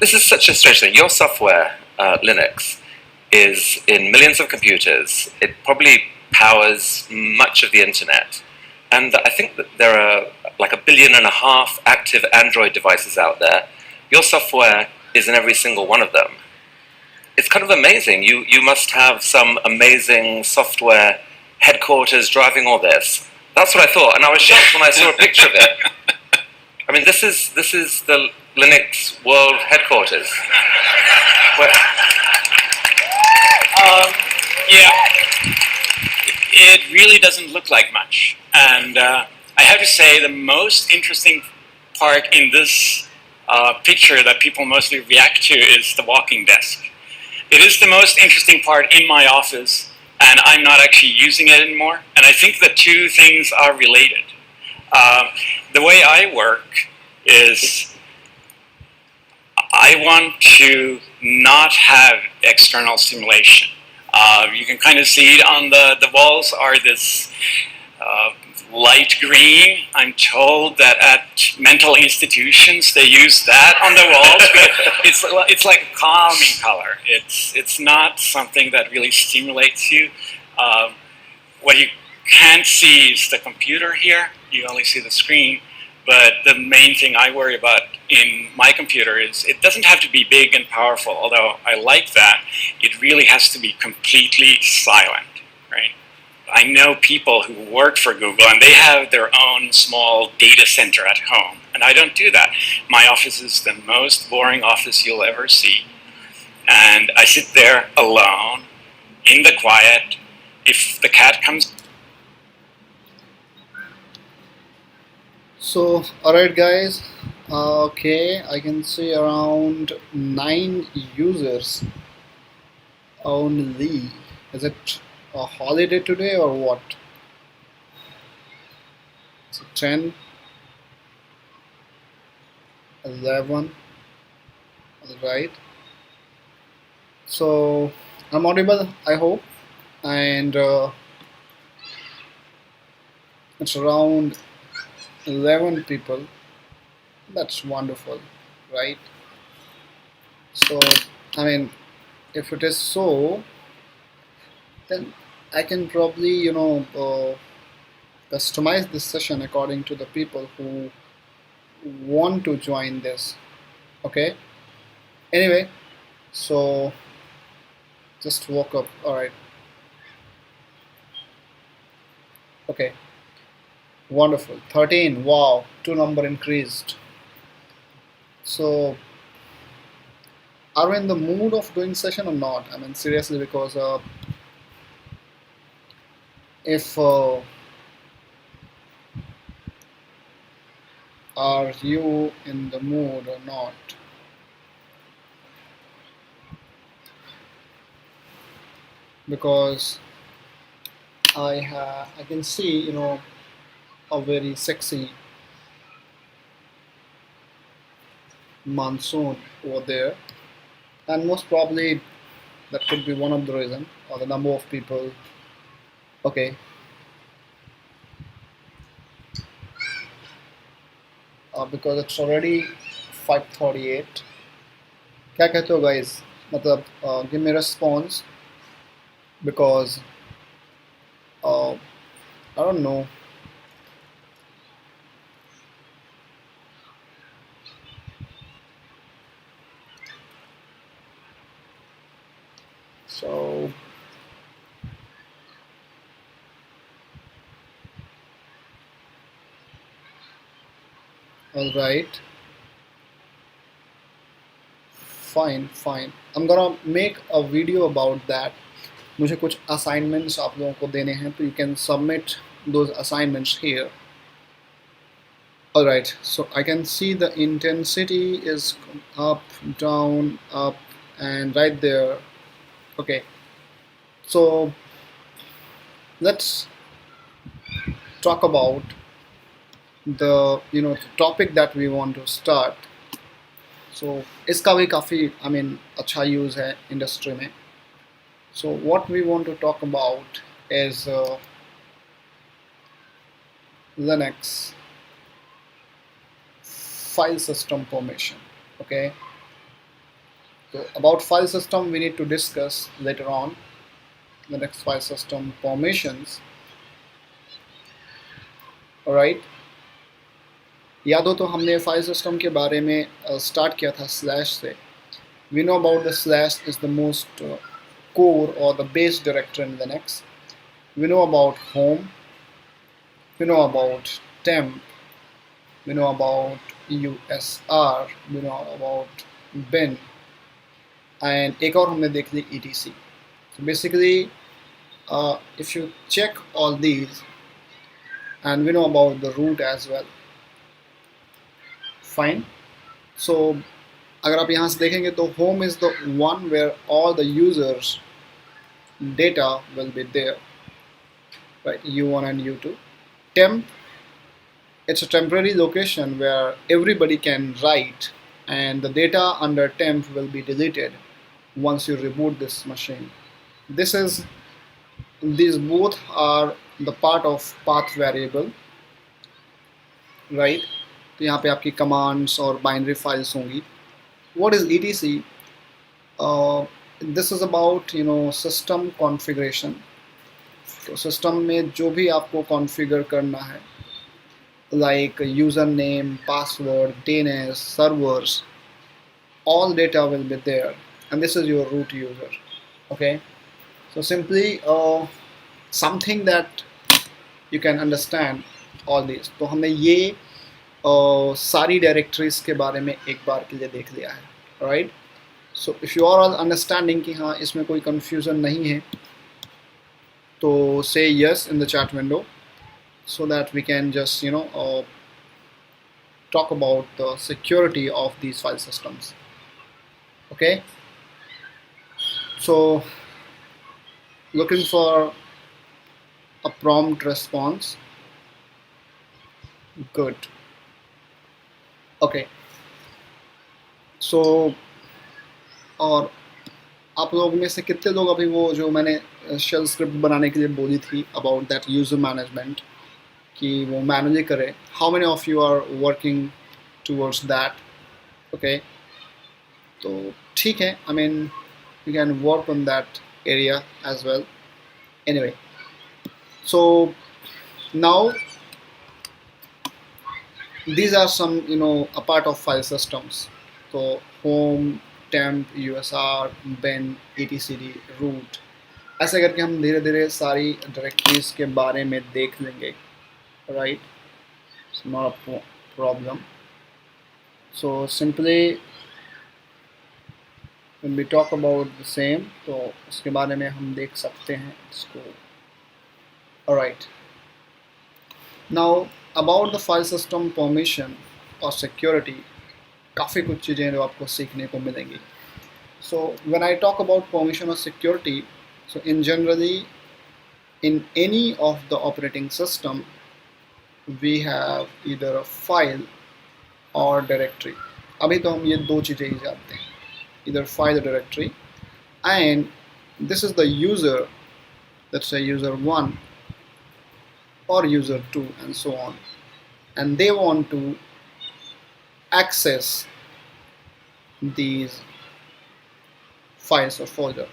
this is such a strange thing. Your software, Linux, is in millions of computers. It probably powers much of the internet. And I think that there are like 1.5 billion active Android devices out there. Your software is in every single one of them. It's kind of amazing. You must have some amazing software headquarters driving all this. That's what I thought, and I was shocked when I saw a picture of it. I mean, this is the Linux World Headquarters. Yeah, it really doesn't look like much. And I have to say, the most interesting part in this picture that people mostly react to is the walking desk. It is the most interesting part in my office, and I'm not actually using it anymore. And I think the two things are related. The way I work is I want to not have external stimulation. You can kind of see it on the walls are this light green. I'm told that at mental institutions they use that on the walls. It's like a calming color. It's not something that really stimulates you. What you can't see is the computer here. You only see the screen. But the main thing I worry about in my computer is it doesn't have to be big and powerful, although I like that. It really has to be completely silent, right? I know people who work for Google and they have their own small data center at home, and I don't do that. My office is the most boring office you'll ever see. And I sit there alone, in the quiet. If the cat comes. So, alright guys, okay, I can see around 9 users only. Is it a holiday today or what? So 10, 11, right? So, I'm audible, I hope, and it's around 11 people. That's wonderful, right? So I mean, if it is so, then I can probably customize this session according to the people who want to join this. Okay, anyway, so just woke up. All right, okay, wonderful. 13, wow, 2 number increased. So are we in the mood of doing session or not? I mean, seriously, because if are you in the mood or not? Because I can see a very sexy monsoon over there, and most probably that could be one of the reason, or the number of people. Okay, because it's already 5:38. क्या कहते हो guys? मतलब give me response, because I don't know. So all right, fine. I'm gonna make a video about that. मुझे कुछ assignments आप लोगों को देने हैं, तो you can submit those assignments here. Alright, so I can see the intensity is up, down, up, and right there. Okay, so let's talk about the topic that we want to start. So इसका भी काफ़ी अच्छा use है industry में. So what we want to talk about is Linux file system permission. Okay, So about file system we need to discuss later on. The next file system, permissions. Alright, याद हो तो हमने file system के बारे में start किया था slash से. We know about the slash is the most core or the base directory in Linux. We know about home, we know about temp, we know about usr, we know about bin, and एक और हमने देख ली etc. So basically if you check all these, and we know about the root as well. Fine. So अगर आप यहाँ से देखेंगे तो home is the one where all the users data will be there, right? U1 and U2. Temp, it's a temporary location where everybody can write, and the data under temp will be deleted once you reboot this machine. These both are the part of path variable, right? तो यहाँ पे आपकी commands और binary files होंगी. What is etc? This is about system configuration. तो system में जो भी आपको कॉन्फ़िगर करना है, like username, password, DNS, servers, all data will be there, and this is your root user. Okay, so simply something that you can understand all these. तो हमने ये सारी डायरेक्टरीज के बारे में एक बार के लिए देख लिया है. Right, so if you are all understanding कि हाँ इसमें कोई कन्फ्यूज़न नहीं है, तो say yes in the chat window so that we can just talk about the security of these file systems. Okay, so looking for a prompt response. Good. Okay, so और आप लोग में से कितने लोग अभी वो जो मैंने शेल स्क्रिप्ट बनाने के लिए बोली थी अबाउट दैट यूज़र मैनेजमेंट कि वो मैनुअली करे, how many of you are working towards that? Okay, तो ठीक है, I mean you can work on that area as well. Anyway, so now these are some a part of file systems. So home, temp, usr, bin, etc, root, ऐसे करके हम धीरे धीरे सारी directories के बारे में देख लेंगे. Right, it's not a problem. So simply when we talk about the same, तो उसके बारे में हम देख सकते हैं इसको. alright, now about the file system permission और security, काफ़ी कुछ चीज़ें जो आपको सीखने को मिलेंगी. So when I talk about permission or security, so in generally in any of the operating system we have either a file or directory. अभी तो हम ये दो चीज़ें ही जानते हैं, either file or directory, and this is the user, let's say user 1 or user 2 and so on, and they want to access these files or folder.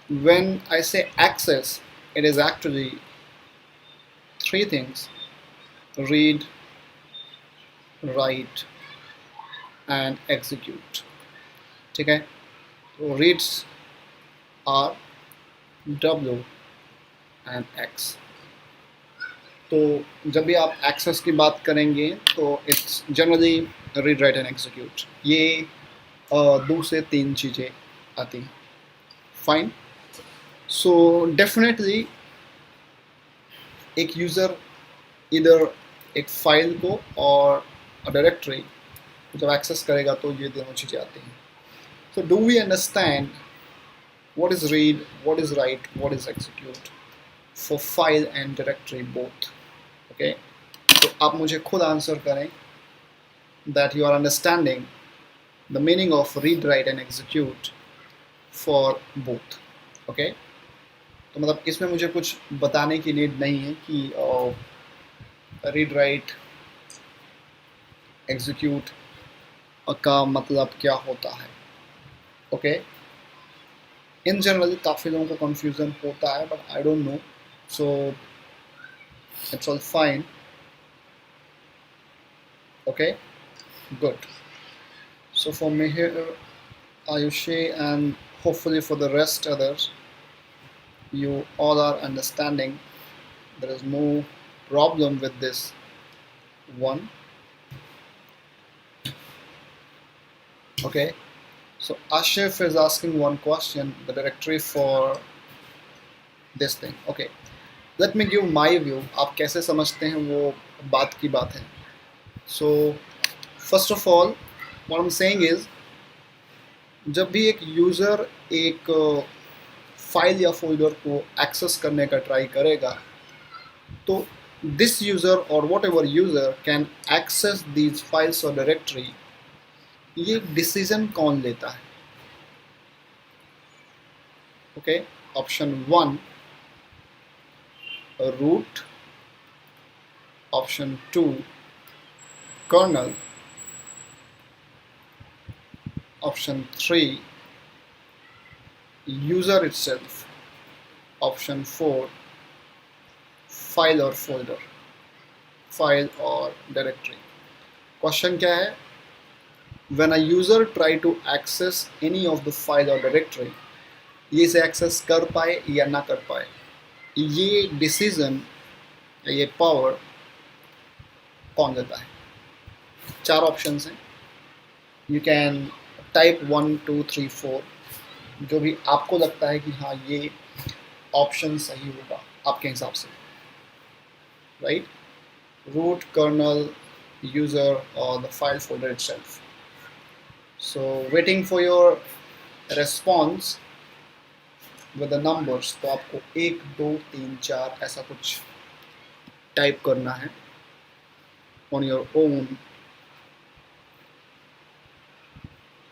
When I say access, it is actually three things: read, write and execute. ठीक है, तो reads are W and X. तो जब भी आप access की बात करेंगे तो it's generally read, write and execute. ये दो से तीन चीज़ें आती हैं. फाइन, सो डेफिनेटली एक यूज़र इधर एक फाइल को और डायरेक्टरी जब एक्सेस करेगा तो ये दोनों चीज़ें आती हैं. So do we understand what is read, what is write, what is execute for file and directory both? Okay, तो आप मुझे खुद आंसर करें that you are understanding the meaning of read, write and execute for both. Okay, तो मतलब इसमें मुझे कुछ बताने की नीड नहीं है कि रीड, राइट, एग्जीक्यूट का मतलब क्या होता है. ओके, इन जनरल काफ़ी लोगों को कंफ्यूजन होता है, but I don't know, so it's all fine. Okay, good. So for me here, Ayushi, and hopefully for the rest others, you all are understanding. There is no problem with this one. Okay, so Ashif is asking one question, the directory for this thing. Okay, let me give my view. आप कैसे समझते हैं वो बात की बात है. So first of all, what I'm saying is, जब भी एक यूज़र एक फाइल या फोल्डर को एक्सेस करने का ट्राई करेगा, तो दिस यूज़र और whatever user can access these files और डायरेक्टरी. ये डिसीजन कौन लेता है? Okay, option 1 root, option 2 kernel, option 3 user itself, option 4 file और फोल्डर, फाइल और डायरेक्टरी. क्वेश्चन क्या है? When a user try to access any of the file or directory, ये इसे एक्सेस कर पाए या ना कर पाए, ये डिसीजन, ये पावर कौन लेता है? 4 ऑप्शंस हैं. यू कैन टाइप 1 2 3 4, जो भी आपको लगता है कि हाँ ये ऑप्शन सही होगा आपके हिसाब से, राइट? रूट, कर्नल, यूज़र और the file folder itself. So waiting for your response with the numbers. तो आपको 1 2 3 4 ऐसा कुछ टाइप करना है on your own,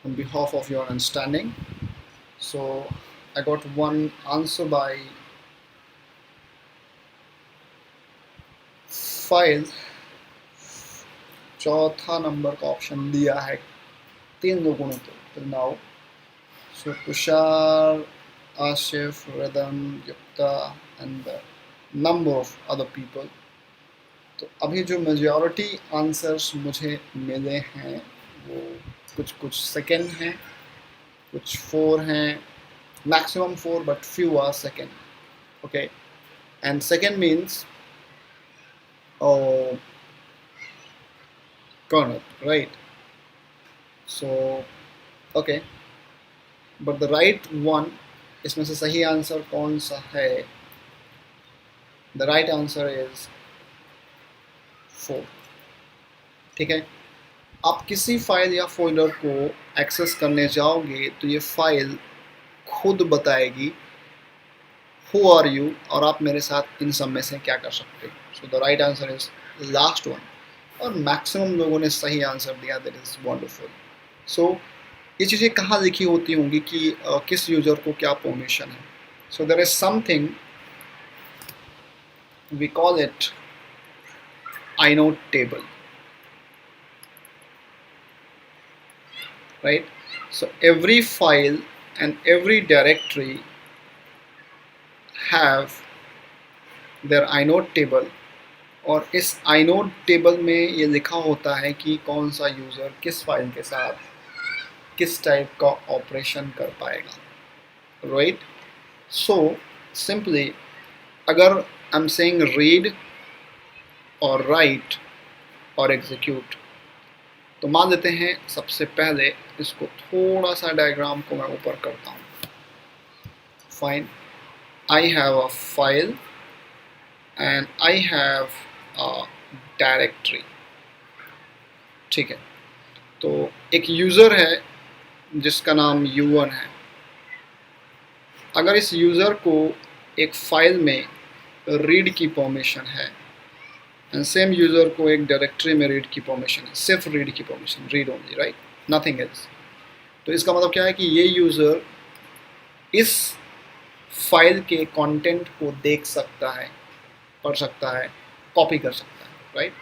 on behalf of your understanding. So I got one answer by file. चौथा नंबर का ऑप्शन दिया है 3 लोगों ने तो now. So Tushar, Ashif, Ridham, Yukta and the number of other people. तो अभी जो मेजॉरिटी आंसर्स मुझे मिले हैं वो कुछ सेकंड हैं, कुछ 4 हैं, maximum 4 but few are second. Okay, and second means kernel, right? So okay, but the right one, इसमें से सही आंसर कौन सा है? The right answer is 4. ठीक है, आप किसी फाइल या फोल्डर को एक्सेस करने जाओगे तो ये फाइल खुद बताएगी who are you और आप मेरे साथ इन सब में से क्या कर सकते हो. So the right answer is last one, और मैक्सिमम लोगों ने सही आंसर दिया. That is wonderful. सो ये चीज़ें कहाँ लिखी होती होंगी कि किस यूज़र को क्या परमिशन है? So there is something we call it inode table, right? So every file and every directory have their inode table, और इस inode table में ये लिखा होता है कि कौन सा यूज़र किस फाइल के साथ किस टाइप का ऑपरेशन कर पाएगा, राइट? सो सिंपली अगर आई एम सेइंग रीड और राइट और एग्जीक्यूट, तो मान लेते हैं सबसे पहले इसको थोड़ा सा डायग्राम को मैं ऊपर करता हूँ. Fine, I have a file and I have a directory. ठीक है, तो एक यूज़र है जिसका नाम U1 है. अगर इस यूज़र को एक फाइल में रीड की परमिशन है एंड सेम यूज़र को एक डायरेक्टरी में रीड की परमिशन है, सिर्फ रीड की permission, read only, right, nothing else. तो इसका मतलब क्या है कि ये यूज़र इस फाइल के कंटेंट को देख सकता है, पढ़ सकता है, कॉपी कर सकता है, right?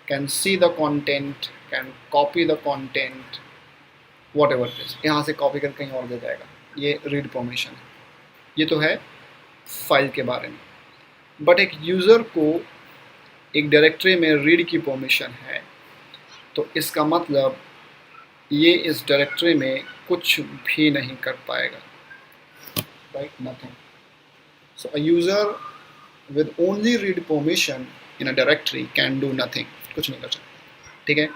Can see the content, can copy the content, what ever it is, यहाँ से कॉपी करके कहीं और दे जाएगा, ये रीड परमिशन है। ये तो है फाइल के बारे में। बट एक यूज़र को एक डायरेक्टरी में रीड की परमिशन है, तो इसका मतलब ये इस डायरेक्टरी में कुछ भी नहीं कर पाएगा, right, nothing. So a user with only read permission in a directory can do nothing, कुछ नहीं कर सकता, ठीक है।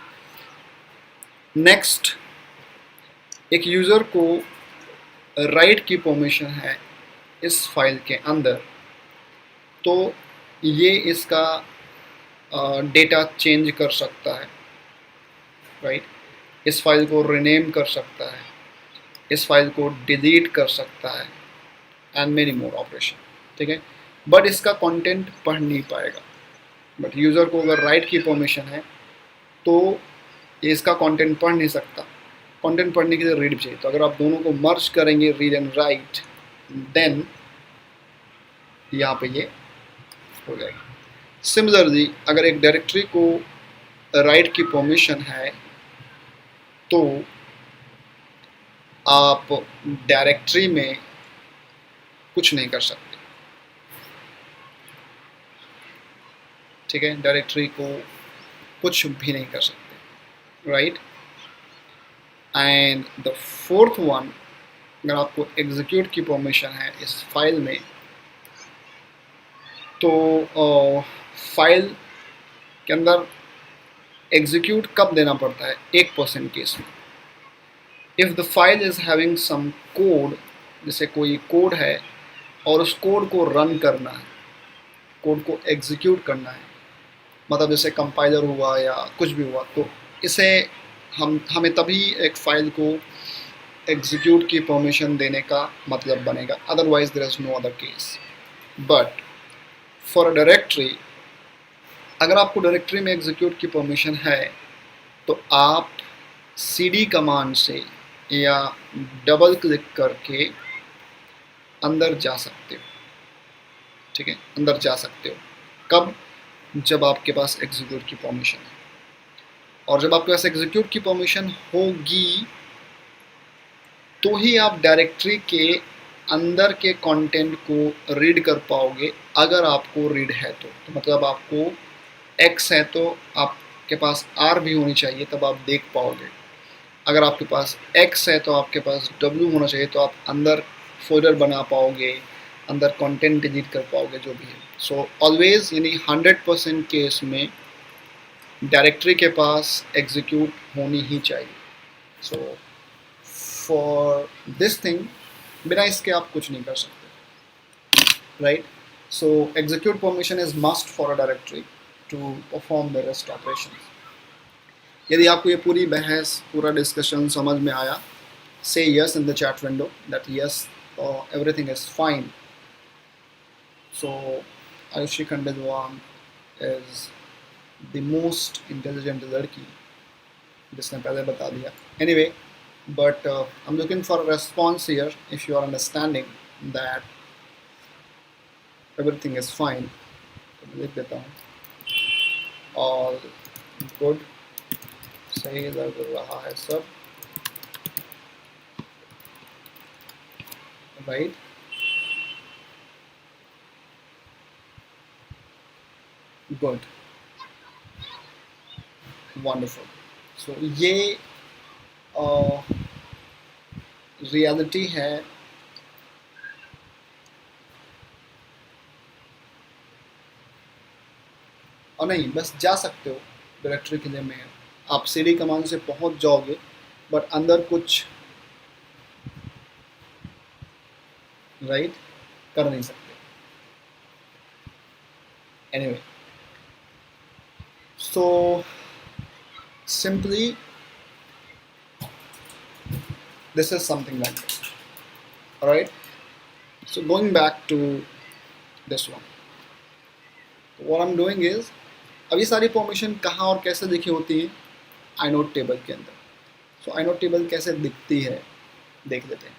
नेक्स्ट, एक यूज़र को राइट की परमिशन है इस फाइल के अंदर, तो ये इसका डेटा चेंज कर सकता है, राइट, इस फाइल को रिनेम कर सकता है, इस फाइल को डिलीट कर सकता है, एंड मेनी मोर ऑपरेशन, ठीक है। बट इसका कंटेंट पढ़ नहीं पाएगा। बट यूज़र को अगर राइट की परमिशन है तो ये इसका कंटेंट पढ़ नहीं सकता। कंटेंट पढ़ने के लिए रीड चाहिए, तो अगर आप दोनों को मर्ज करेंगे, रीड एंड राइट, देन यहाँ पे ये हो जाएगा। सिमिलरली अगर एक डायरेक्टरी को राइट की परमिशन है तो आप डायरेक्टरी में कुछ नहीं कर सकते, ठीक है, डायरेक्टरी को कुछ भी नहीं कर सकते, right. And the fourth one, अगर आपको एग्जीक्यूट की परमिशन है इस फाइल में, तो फाइल के अंदर एग्जीक्यूट कब देना पड़ता है, 1% केस में। If the file is having some code, जैसे कोई कोड है और उस कोड को रन करना है, कोड को एग्जीक्यूट करना है, मतलब जैसे कंपाइलर हुआ या कुछ भी हुआ, तो इसे हमें तभी एक फ़ाइल को एग्जीक्यूट की परमिशन देने का मतलब बनेगा, otherwise there is no other case. But for a directory, अगर आपको डायरेक्टरी में एग्जीक्यूट की परमिशन है तो आप cd कमांड से या डबल क्लिक करके अंदर जा सकते हो, ठीक है, अंदर जा सकते हो। कब? जब आपके पास एग्जीक्यूट की परमिशन है। और जब आपके पास एग्जीक्यूट की परमिशन होगी तो ही आप डायरेक्टरी के अंदर के कंटेंट को रीड कर पाओगे, अगर आपको रीड है तो मतलब आपको x है तो आपके पास r भी होनी चाहिए, तब आप देख पाओगे। अगर आपके पास x है तो आपके पास w होना चाहिए, तो आप अंदर फोल्डर बना पाओगे, अंदर कंटेंट डिलीट कर पाओगे, जो भी है। सो ऑलवेज, यानी 100% केस में डायरेक्टरी के पास एग्जीक्यूट होनी ही चाहिए। सो फॉर दिस थिंग, बिना इसके आप कुछ नहीं कर सकते, right. So execute permission is must for a directory to perform the rest operations. यदि आपको ये पूरी बहस, पूरा डिस्कशन समझ में आया, say yes in the chat window that yes, everything is fine. So Ayushi Khandilwan is the most intelligent लड़की, जिसने पहले बता दिया। Anyway, but I'm looking for a response here if you are understanding that everything is fine. तो मैं लिख देता हूँ all good, सही लग रहा है सब, right? Good, wonderful. So ये रियलिटी है और नहीं, बस जा सकते हो डायरेक्टरी के लिए में आप cd कमांड से पहुंच जाओगे, बट अंदर कुछ राइट कर नहीं सकते। Anyway, so simply this is something like this. Alright, so going back to this one, what I'm doing is, अब ये सारी परमिशन कहाँ और कैसे लिखी होती है, inode टेबल के अंदर। सो inode टेबल कैसे दिखती है देख लेते हैं,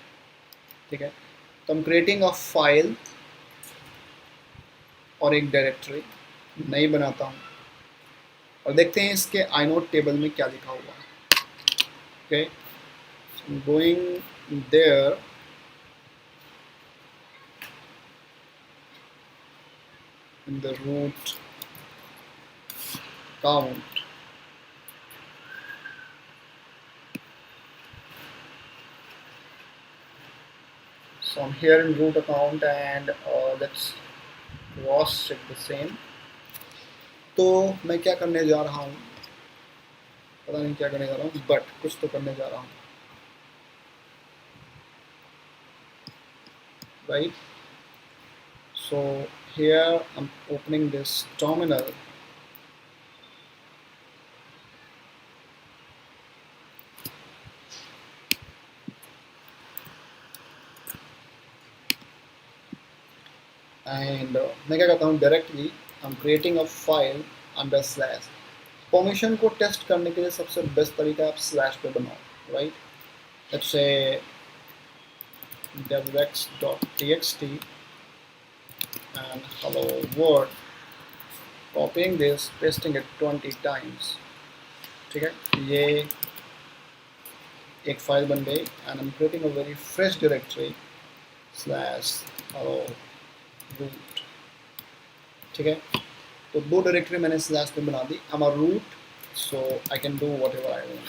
ठीक है। तो हम क्रिएटिंग अ फाइल और एक डायरेक्टरी नई बनाता हूँ और देखते हैं इसके inode टेबल में क्या लिखा हुआ है, okay. I'm going there, in the root count. So I'm here in root account and let's cross check the same. तो मैं क्या करने जा रहा हूँ, पता नहीं क्या करने जा रहा हूँ, बट कुछ तो करने जा रहा हूँ, right? So here I'm opening this terminal, and मैं क्या करता हूँ, directly I am creating a file under slash. Permission को टेस्ट करने के लिए सबसे बेस्ट तरीका आप स्लैश पे बनाओ, right? Let's say devx.txt and hello world, copying this, pasting it 20 times. ठीक है, ये एक फाइल बन गई and I'm creating a very fresh directory slash hello root. ठीक है, तो दो डायरेक्टरी मैंने स्लैश पे बना दी. I'm a root, so I can do whatever I want.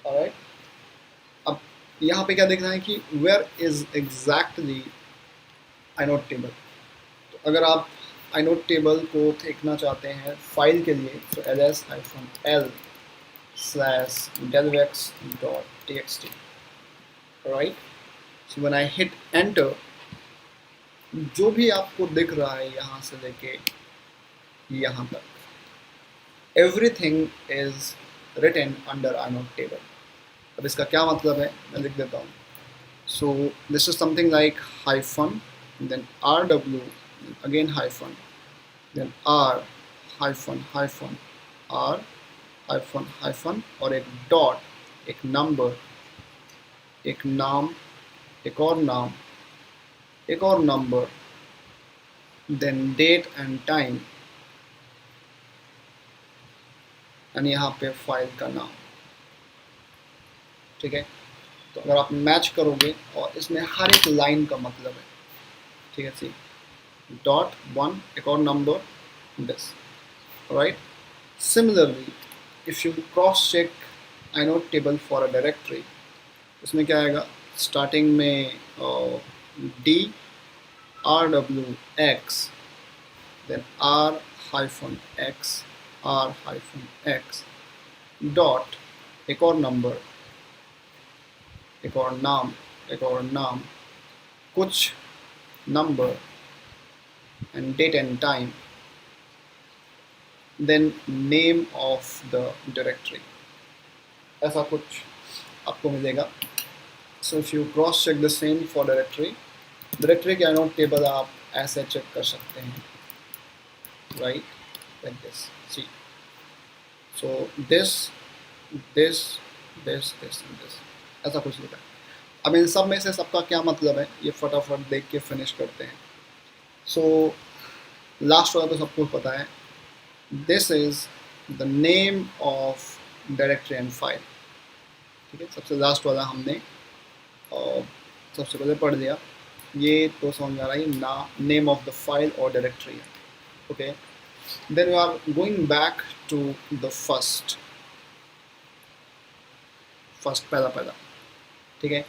Alright. अब यहाँ पे क्या देखना है कि where is exactly inode table. तो अगर आप inode table को देखना चाहते हैं फाइल के लिए तो ls-l slash devx.txt. Alright. So when I hit enter, जो भी आपको दिख रहा है यहाँ से लेके यहाँ तक, everything is written under inode table. अब इसका क्या मतलब है मैं लिख देता हूँ. So this is something like hyphen, then rw, again hyphen, then r hyphen hyphen r hyphen hyphen और एक डॉट, एक नंबर, एक नाम, एक और नाम, एक और number, then date and time, और यहाँ पे फाइल का नाम. ठीक है, तो अगर आप मैच करोगे और इसमें हर एक लाइन का मतलब है. ठीक है, सी डॉट वन, एक और number, this. Right. Similarly if you cross check inode table for a directory, उसमें क्या आएगा, स्टार्टिंग में d rwx, then r hyphen x, r hyphen x, dot, एक और नंबर, एक और नाम, एक और नाम, कुछ number, and date and time, then name of the directory. ऐसा कुछ आपको मिलेगा. So if you cross check the same for directory के inode table आप ऐसे चेक कर सकते हैं, right, like this. See, so this and this, ऐसा कुछ लिखा है. अब इन सब में से सबका क्या मतलब है ये फटाफट देख के फिनिश करते हैं. सो लास्ट वाला तो सबको पता है. This is the name of directory and file. ठीक है, सबसे लास्ट वाला हमने सबसे पहले पढ़ लिया. ये तो समझ आ रहा है ना, नेम ऑफ द फाइल और डायरेक्टरी है. Okay, then we are going back to the first पहला. ठीक है,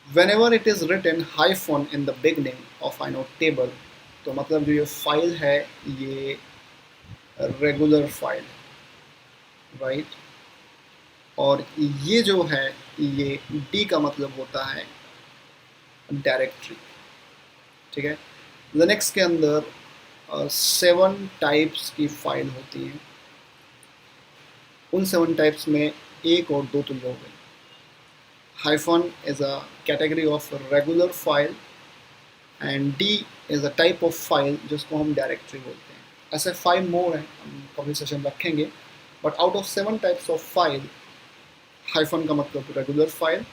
whenever it is written hyphen in the beginning of inode table, तो मतलब जो ये फाइल है ये रेगुलर फाइल, राइट. और ये जो है ये D का मतलब होता है डायरेक्टरी. ठीक है, लिनक्स के अंदर 7 टाइप्स की फाइल होती हैं. उन 7 टाइप्स में एक और दो तुल्य हो गए. Hyphen is a category of a regular file and D is a type of file जिसको हम directory बोलते हैं. ऐसे 5 more हैं, हम conversation रखेंगे. But out of 7 types of file, hyphen का मतलब regular file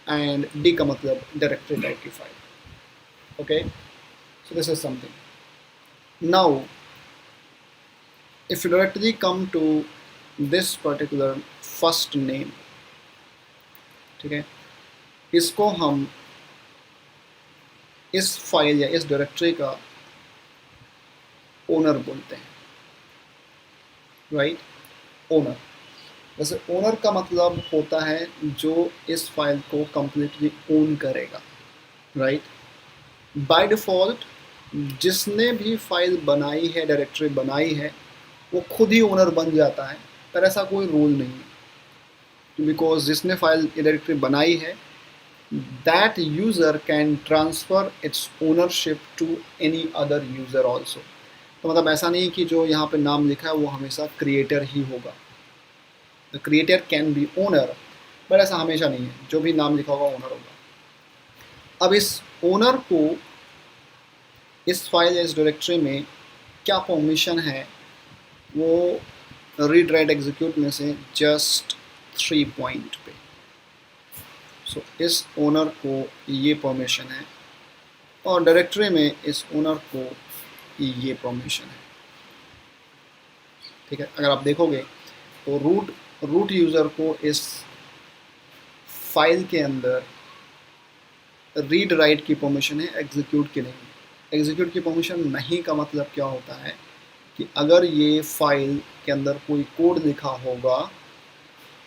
and D का मतलब directory type की file. Okay, so this is something. Now, if you directly come to this particular first name, ठीक है, इसको हम इस फाइल या इस डायरेक्टरी का ओनर बोलते हैं, राइट, ओनर। वैसे ओनर का मतलब होता है जो इस फाइल को कंप्लीटली ओन करेगा, राइट। बाय डिफ़ॉल्ट जिसने भी फाइल बनाई है, डायरेक्टरी बनाई है, वो खुद ही ओनर बन जाता है, पर ऐसा कोई रूल नहीं है, बिकॉज जिसने फाइल डायरेक्टरी बनाई है that user can transfer its ownership to any other user also। तो मतलब ऐसा नहीं कि जो यहाँ पे नाम लिखा है वो हमेशा क्रिएटर ही होगा, the creator can be owner, पर ऐसा हमेशा नहीं है, जो भी नाम लिखा होगा ओनर होगा। अब इस ओनर को इस फाइल या इस डायरेक्टरी में क्या परमिशन है, वो रीड राइट एग्जीक्यूट में से जस्ट 3 पॉइंट पे। सो इस ओनर को ये परमिशन है और डायरेक्टरी में इस ओनर को ये परमिशन है, ठीक है। अगर आप देखोगे तो रूट यूज़र को इस फाइल के अंदर रीड राइट की परमिशन है, एग्जीक्यूट की नहीं। एग्जीक्यूट की परमिशन नहीं का मतलब क्या होता है कि अगर ये फाइल के अंदर कोई कोड लिखा होगा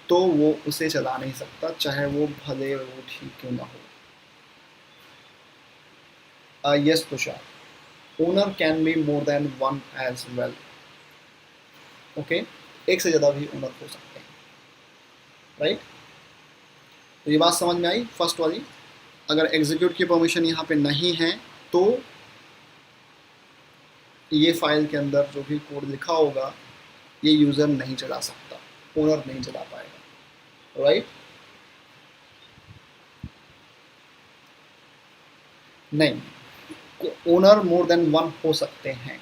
तो वो उसे चला नहीं सकता, चाहे वो भले रूट ही क्यों ना हो। Yes Tushar, owner can be more than one as well. Okay, एक से ज़्यादा भी ओनर हो सकते हैं, राइट। तो ये बात समझ में आई फर्स्ट वाली। अगर एग्जीक्यूट की परमिशन यहाँ पे नहीं है तो ये फाइल के अंदर जो भी कोड लिखा होगा ये यूज़र नहीं चला सकता, ओनर नहीं चला पाएगा, राइट। नहीं, ओनर मोर देन वन हो सकते हैं,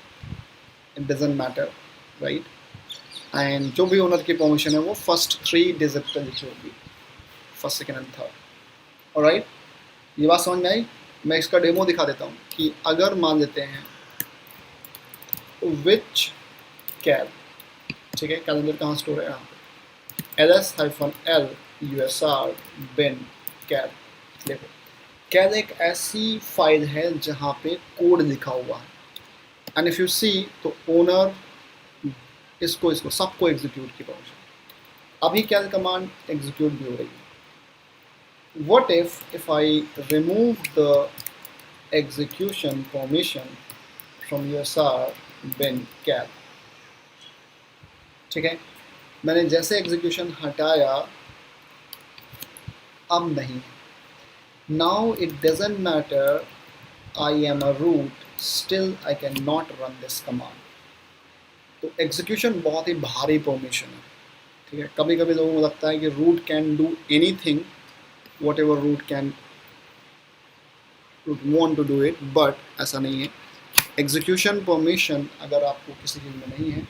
it doesn't matter, right. And जो भी ओनर की परमिशन है वो फर्स्ट 3 डिजिट पे लिखी होगी, first second and third, right. ये बात समझ में आई। मैं इसका डेमो दिखा देता हूँ कि अगर मान लेते हैं विच कैल, ठीक है, कैलेंडर कहाँ स्टोर है, यहाँ पे ls-l usr bin कैल। देखो कैल एक ऐसी फाइल है जहाँ पे कोड लिखा हुआ है, एंड इफ यू सी तो ओनर इसको सबको एग्जीक्यूट की परमिशन। अभी कैल कमांड एग्जीक्यूट भी हो रही है। What if I remove the execution permission from usr bin cal, ठीक है, मैंने जैसे एग्जीक्यूशन हटाया अब नहीं, now it doesn't matter I am a root, still I cannot run this command। तो एग्जीक्यूशन बहुत ही भारी परमिशन है, ठीक है। कभी कभी लोगों को लगता है कि root can do anything, whatever root want to do it, but ऐसा नहीं है। एग्जीक्यूशन परमिशन अगर आपको किसी चीज़ में नहीं है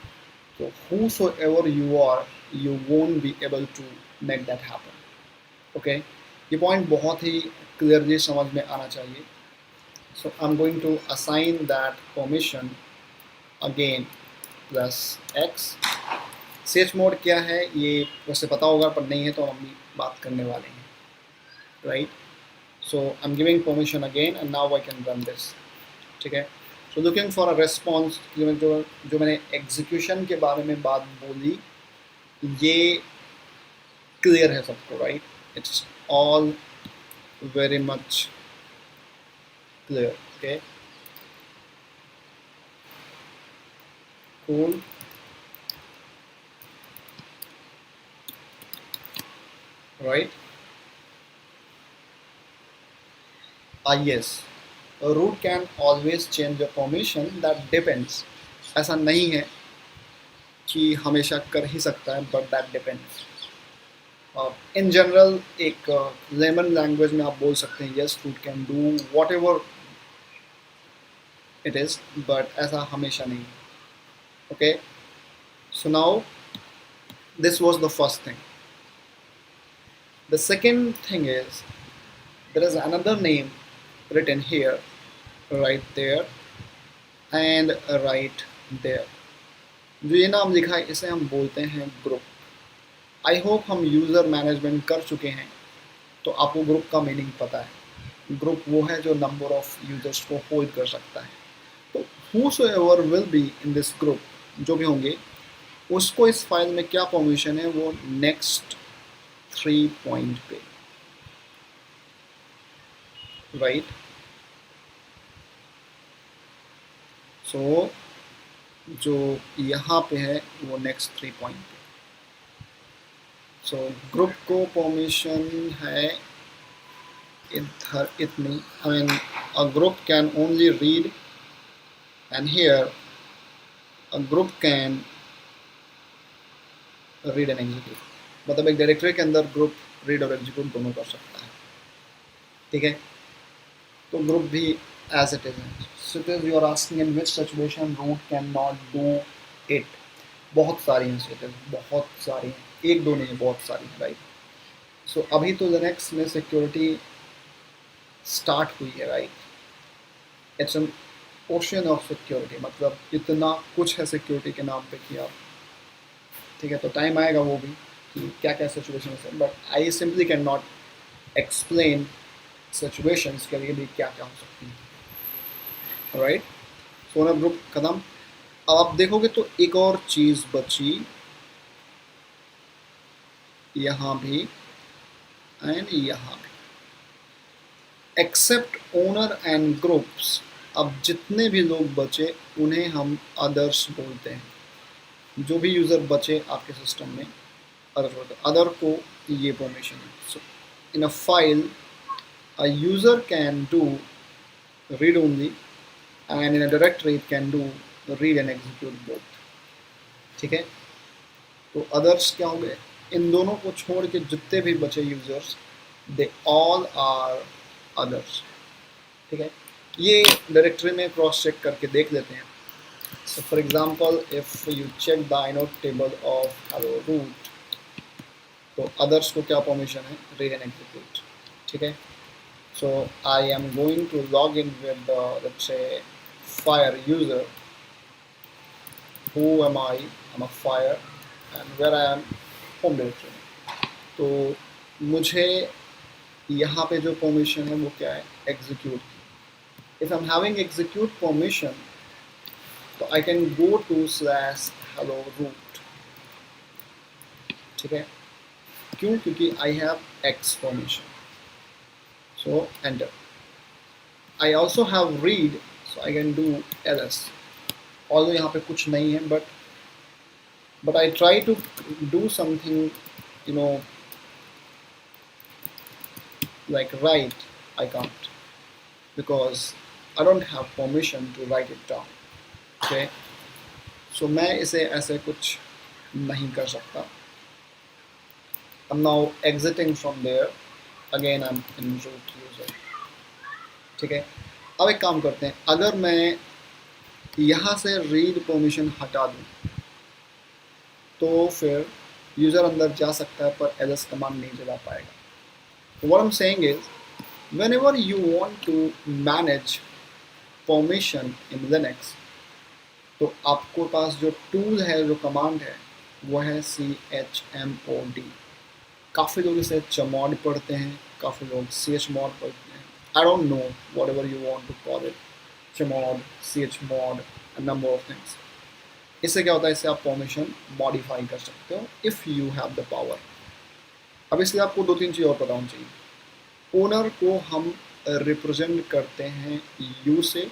तो whosoever you are, you won't be able to make that happen। Okay, ये पॉइंट बहुत ही क्लियरली समझ में आना चाहिए। So I am going to assign that permission again plus x। सेज मोड क्या है ये वैसे पता होगा, पर नहीं है तो हम बात करने वाले हैं, right। So I'm giving permission again and now I can run this, ठीक है। So looking for a response, जो मैंने execution के बारे में बात बोली ये clear है सबको, right। It's all very much clear, okay, cool, right। yes, a root can always change the permission, that depends। ऐसा नहीं है कि हमेशा कर ही सकता है, but that depends। in general एक लेमन लैंग्वेज में आप बोल सकते हैं yes, root can do whatever it is, but ऐसा हमेशा नहीं है, okay। so now this was the first thing। the second thing is there is another name written here, right there and right there। जो ये नाम लिखा है इसे हम बोलते हैं ग्रुप। आई होप हम यूज़र मैनेजमेंट कर चुके हैं, तो आपको ग्रुप का मीनिंग पता है। ग्रुप वो है जो नंबर ऑफ यूजर्स को होल्ड कर सकता है। तो whosoever will be in this group, जो भी होंगे, उसको इस फाइल में क्या परमिशन है, वो नेक्स्ट 3 पॉइंट पे, राइट। सो जो यहाँ पे है वो नेक्स्ट 3 पॉइंट पे। सो ग्रुप को परमिशन है इधर इतनी, I mean a group can only read, and here a group can read and execute. मतलब एक डायरेक्टरी के अंदर ग्रुप रीड और एग्जीक्यूट दोनों कर सकता है, ठीक है। तो ग्रुप भी एज इट इज है। So you are asking in which situation root can not do it. बहुत सारी हैं सिचुएशन, बहुत सारी हैं, एक दो नहीं, बहुत सारी हैं, राइट। सो अभी तो लिनक्स में सिक्योरिटी स्टार्ट हुई है, right. It's an ocean of security, मतलब इतना कुछ है सिक्योरिटी के नाम पे कि आप, ठीक है। तो टाइम आएगा वो भी कि क्या क्या सिचुएशन है, but I simply can not explain situations के लिए भी क्या क्या हो सकती है, राइट। सोना ग्रुप खत्म। अब आप देखोगे तो एक और चीज़ बची यहाँ भी एंड यहाँ भी, एक्सेप्ट ओनर एंड ग्रुप्स। अब जितने भी लोग बचे उन्हें हम अदर्स बोलते हैं। जो भी यूज़र बचे आपके सिस्टम में अदर बोलते हैं। अदर को ये परमिशन है। So in a file a user can do read only, and in a directory it can do read and execute both, ठीक है। तो अदर्स क्या हो गए, इन दोनों को छोड़ के जितने भी बचे users, they all are others, ठीक है। ये डायरेक्टरी में क्रॉस चेक करके देख लेते हैं। So for example if you check the inode table of hello root, तो अदर्स को क्या परमिशन है, रीड एंड एग्जीक्यूट, ठीक है। So I am going to log in with let's say fire user. Who am I? I'm a fire, and where I am, home directory. तो मुझे यहाँ पे जो परमिशन है वो क्या है, execute की। If I'm having execute permission, तो I can go to /hello root, ठीक है। क्यों? क्योंकि I have X permission. So enter. I also have read, so I can do ls. Although यहाँ पे कुछ नहीं है, but I try to do something, you know, like write. I can't because I don't have permission to write it down. Okay, so मैं इसे ऐसे कुछ नहीं कर सकता। I'm now exiting from there. Again I'm in root user, ठीक है। अब एक काम करते हैं, अगर मैं यहाँ से रीड परमिशन हटा दूँ तो फिर यूज़र अंदर जा सकता है पर ls कमांड नहीं चला पाएगा। What I am saying is whenever you want to manage permission in Linux, तो आपको पास जो टूल है, जो कमांड है, वो है chmod। काफ़ी लोग इसे chmod पढ़ते हैं, काफ़ी लोग chmod पढ़ते हैं। I don't know, whatever you want to call it, chmod, chmod, a number of things. इससे क्या होता है, इससे आप परमिशन मॉडिफाई कर सकते हो if you have the power. अब इसलिए आपको दो तीन चीज़ और पता होनी चाहिए। ओनर को हम रिप्रेजेंट करते हैं यू से,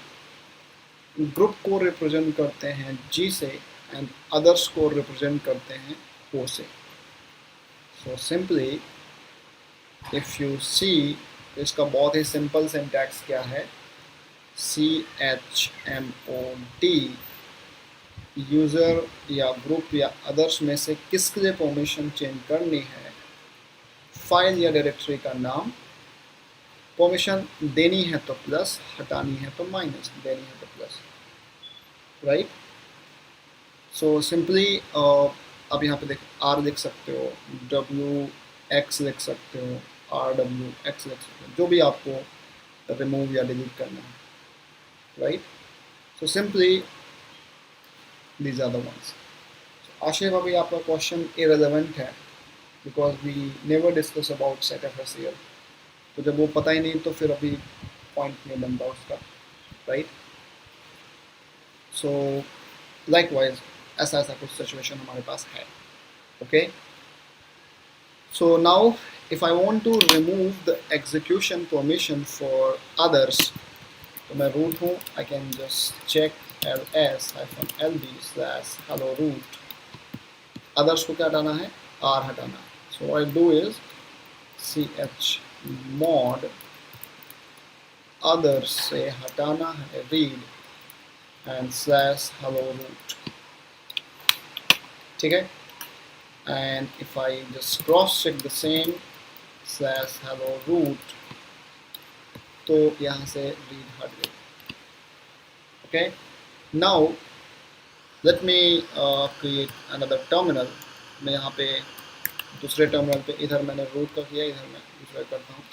ग्रुप को रिप्रेजेंट करते हैं जी से, एंड अदर्स को रिप्रेजेंट करते हैं ओ से। So simply if you see, इसका बहुत ही सिंपल सिंटैक्स क्या है, chmod यूज़र या ग्रुप या अदर्स में से किसके लिए परमिशन चेंज करनी है, फाइल या डायरेक्टरी का नाम, परमिशन देनी है तो प्लस, हटानी है तो माइनस, देनी है तो प्लस, राइट। सो सिंपली अब यहाँ पे देख आर लिख सकते हो, डब्ल्यू एक्स लिख सकते हो, RW X लिख सकते हो, जो भी आपको रिमूव या डिलीट करना है, right. So simply these are the ones. So, Ashif, अभी आपका क्वेश्चन irrelevant है because we never discuss about setfsel. तो जब वो पता ही नहीं तो फिर अभी पॉइंट नहीं बनता उसका, राइट। सो लाइकवाइज ऐसा ऐसा कुछ सिचुएशन हमारे पास है, okay. So now if I want to remove the execution permission for others, तो मैं root हूँ, I can just check ls-lb / hello root, others को क्या हटाना है, r हटाना है। So what I do is chmod others से हटाना है read and / hello root, ठीक है। and if I just cross check the same / hello root, तो यहाँ से read हट गई, okay। now let me create another terminal। मैं यहाँ पे दूसरे टर्मिनल पे, इधर मैंने root का किया, इधर मैं दूसरा करता हूँ,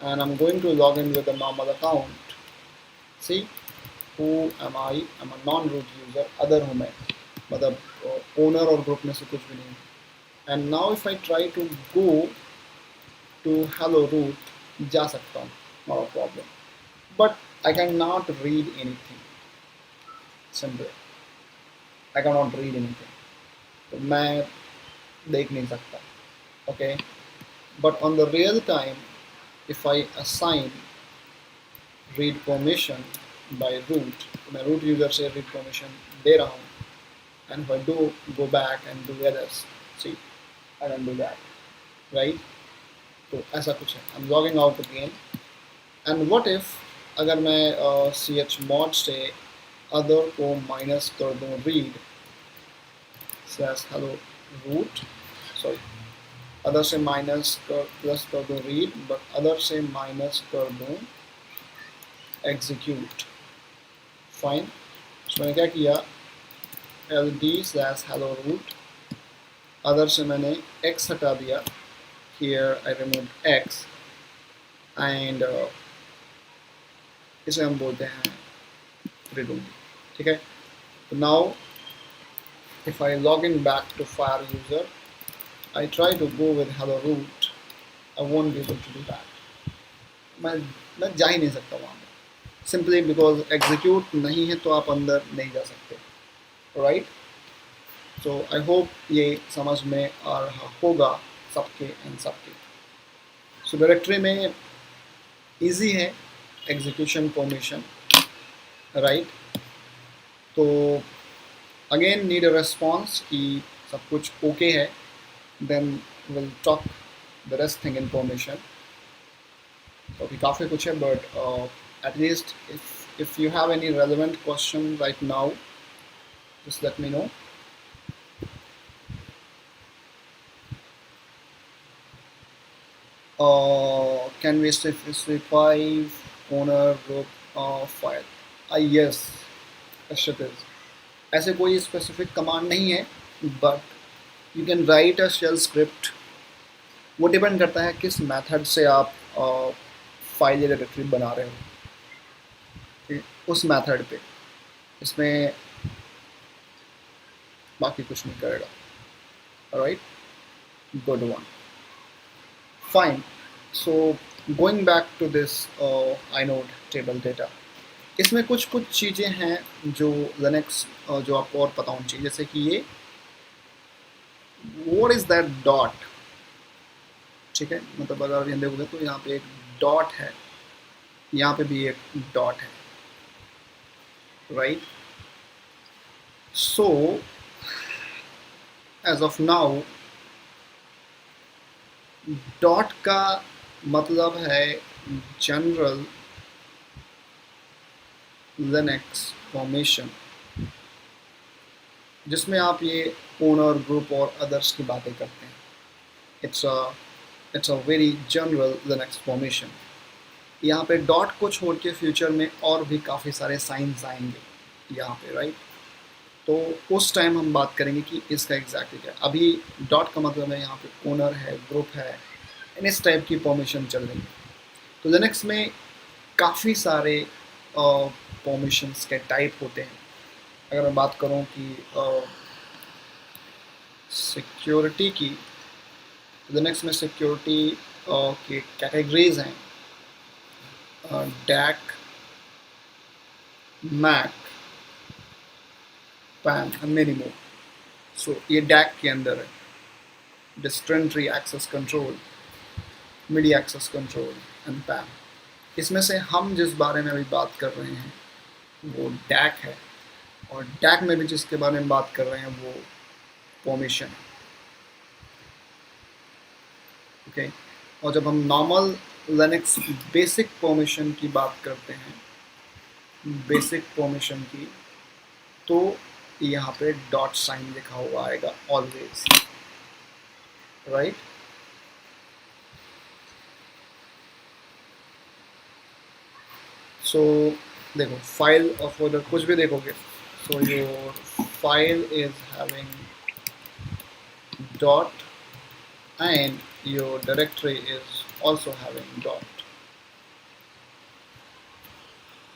and I'm going to log in with the normal account। see who am I? I'm a non-root user, other हूँ मैं, मतलब owner और group में से कुछ भी नहीं। and now if I try to go to hello root, जा सकता हूँ, not a problem, but I cannot read anything, simple, I cannot read anything, तो मैं देख नहीं सकता, okay। but on the real time if I assign read permission by root, तो मैं root user से read permission दे रहा हूँ, and if I do go back and do others, see I can do that, right। तो ऐसा कुछ है, I'm logging out again, and what if अगर मैं chmod से other को माइनस कर दूँ read / hello root, sorry, other से माइनस कर प्लस कर दूँ read, but other से माइनस कर दूँ execute, fine। तो मैंने क्या किया, ld / hello root, other से मैंने x हटा दिया, here I removed x, and इसे हम बोलते हैं read only, ठीक है। तो now if I log in back to Fire user, I try to go with hello root, I won't be able to do that, मैं जा ही नहीं सकता वहाँ पे, simply because execute नहीं है तो आप अंदर नहीं जा सकते, right। so I hope ये समझ में आ रहा होगा सबके एंड सबके। so डायरेक्टरी में easy है execution permission, right। तो again need a response कि सब कुछ okay है, then we'll talk the rest thing in permission। तो अभी काफ़ी कुछ है, but at least if you have any relevant question right now, just let me know। Can we specify owner group file? Yes, Ashutoshh, ऐसे कोई specific command नहीं है, but you can write a shell script, वो depend करता है किस method से आप फाइल या डायरेक्टरी बना रहे हो, उस मेथड पे, इसमें बाकी कुछ नहीं करेगा, right, good one, fine. So going back to this inode table data, इसमें कुछ कुछ चीज़ें हैं जो लिनक्स जो आपको और पता होनी चाहिए, जैसे कि ये व्हाट इज़ दैट डॉट, ठीक है, मतलब अगर यहाँ देखोगे तो यहाँ पे एक डॉट है, यहाँ पे भी एक डॉट है, right. So as of now dot का मतलब है जनरल लिनक्स परमिशन, जिसमें आप ये ओनर ग्रुप और अदर्स की बातें करते हैं। It's a very general Linux permission. यहाँ पे डॉट को छोड़ के फ्यूचर में और भी काफ़ी सारे साइंस आएंगे यहाँ पे, राइट। तो उस टाइम हम बात करेंगे कि इसका एग्जैक्टली क्या है। अभी डॉट का मतलब है यहाँ पे ओनर है, ग्रुप है, इस टाइप की परमिशन चल रही है। तो लिनक्स में काफ़ी सारे परमिशंस के टाइप होते हैं। अगर मैं बात करूँ कि सिक्योरिटी की, लिनक्स में सिक्योरिटी के कैटेगरीज हैं DAC, MAC, PAN and many more. So ये डैक के अंदर है, डिस्टेंट्री access control, media access control and PAN. इसमें से हम जिस बारे में अभी बात कर रहे हैं वो डैक है, और डैक में भी जिसके बारे में बात कर रहे हैं वो परमिशन है। ओके, और जब हम नॉर्मल लिनक्स बेसिक परमिशन की बात करते हैं, बेसिक परमिशन की, तो यहाँ पे डॉट साइन लिखा हुआ आएगा ऑलवेज, राइट। सो देखो फाइल और फोल्डर कुछ भी देखोगे, so your file is having dot and your directory is also having dot।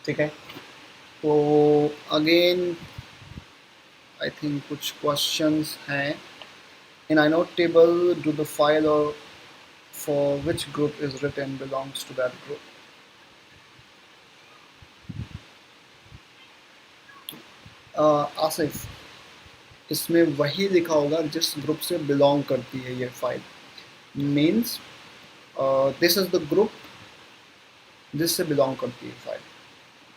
ठीक है, तो अगेन आई थिंक कुछ क्वेश्चंस हैं। इन inode table do the file or for which group is written belongs to that group। Asif, इसमें वही लिखा होगा जिस ग्रुप से बिलोंग करती है ये file. Means this is the group जिससे बिलोंग करती है फाइल,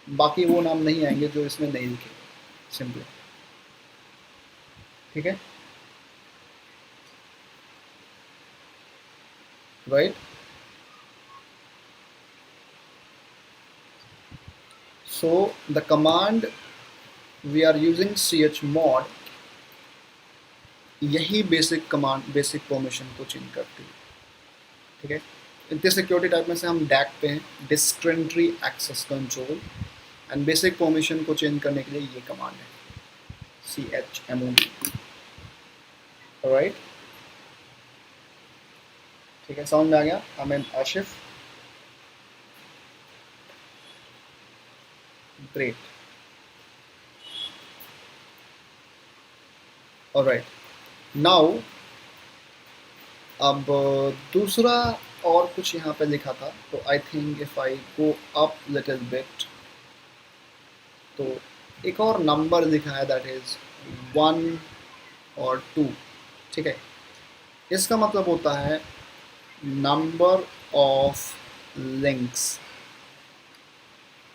बाकी वो नाम नहीं आएंगे जो इसमें नहीं लिखे, सिंपली। ठीक है, right. So the command we are using chmod, यही बेसिक कमांड, बेसिक परमिशन को चेंज करती है। ठीक है, इतने सिक्योरिटी टाइप में से हम डैक पे हैं, डिस्टेंट्री access control, and basic permission को चेंज करने के लिए ये कमांड है chmod, राइट। ठीक है, समझ में आ गया। I am Ashif, great, alright. Now अब दूसरा और कुछ यहाँ पे लिखा था, तो I think if I go up little bit, तो एक और नंबर लिखा है, दैट इज 1 और 2। ठीक है, इसका मतलब होता है नंबर ऑफ लिंक्स,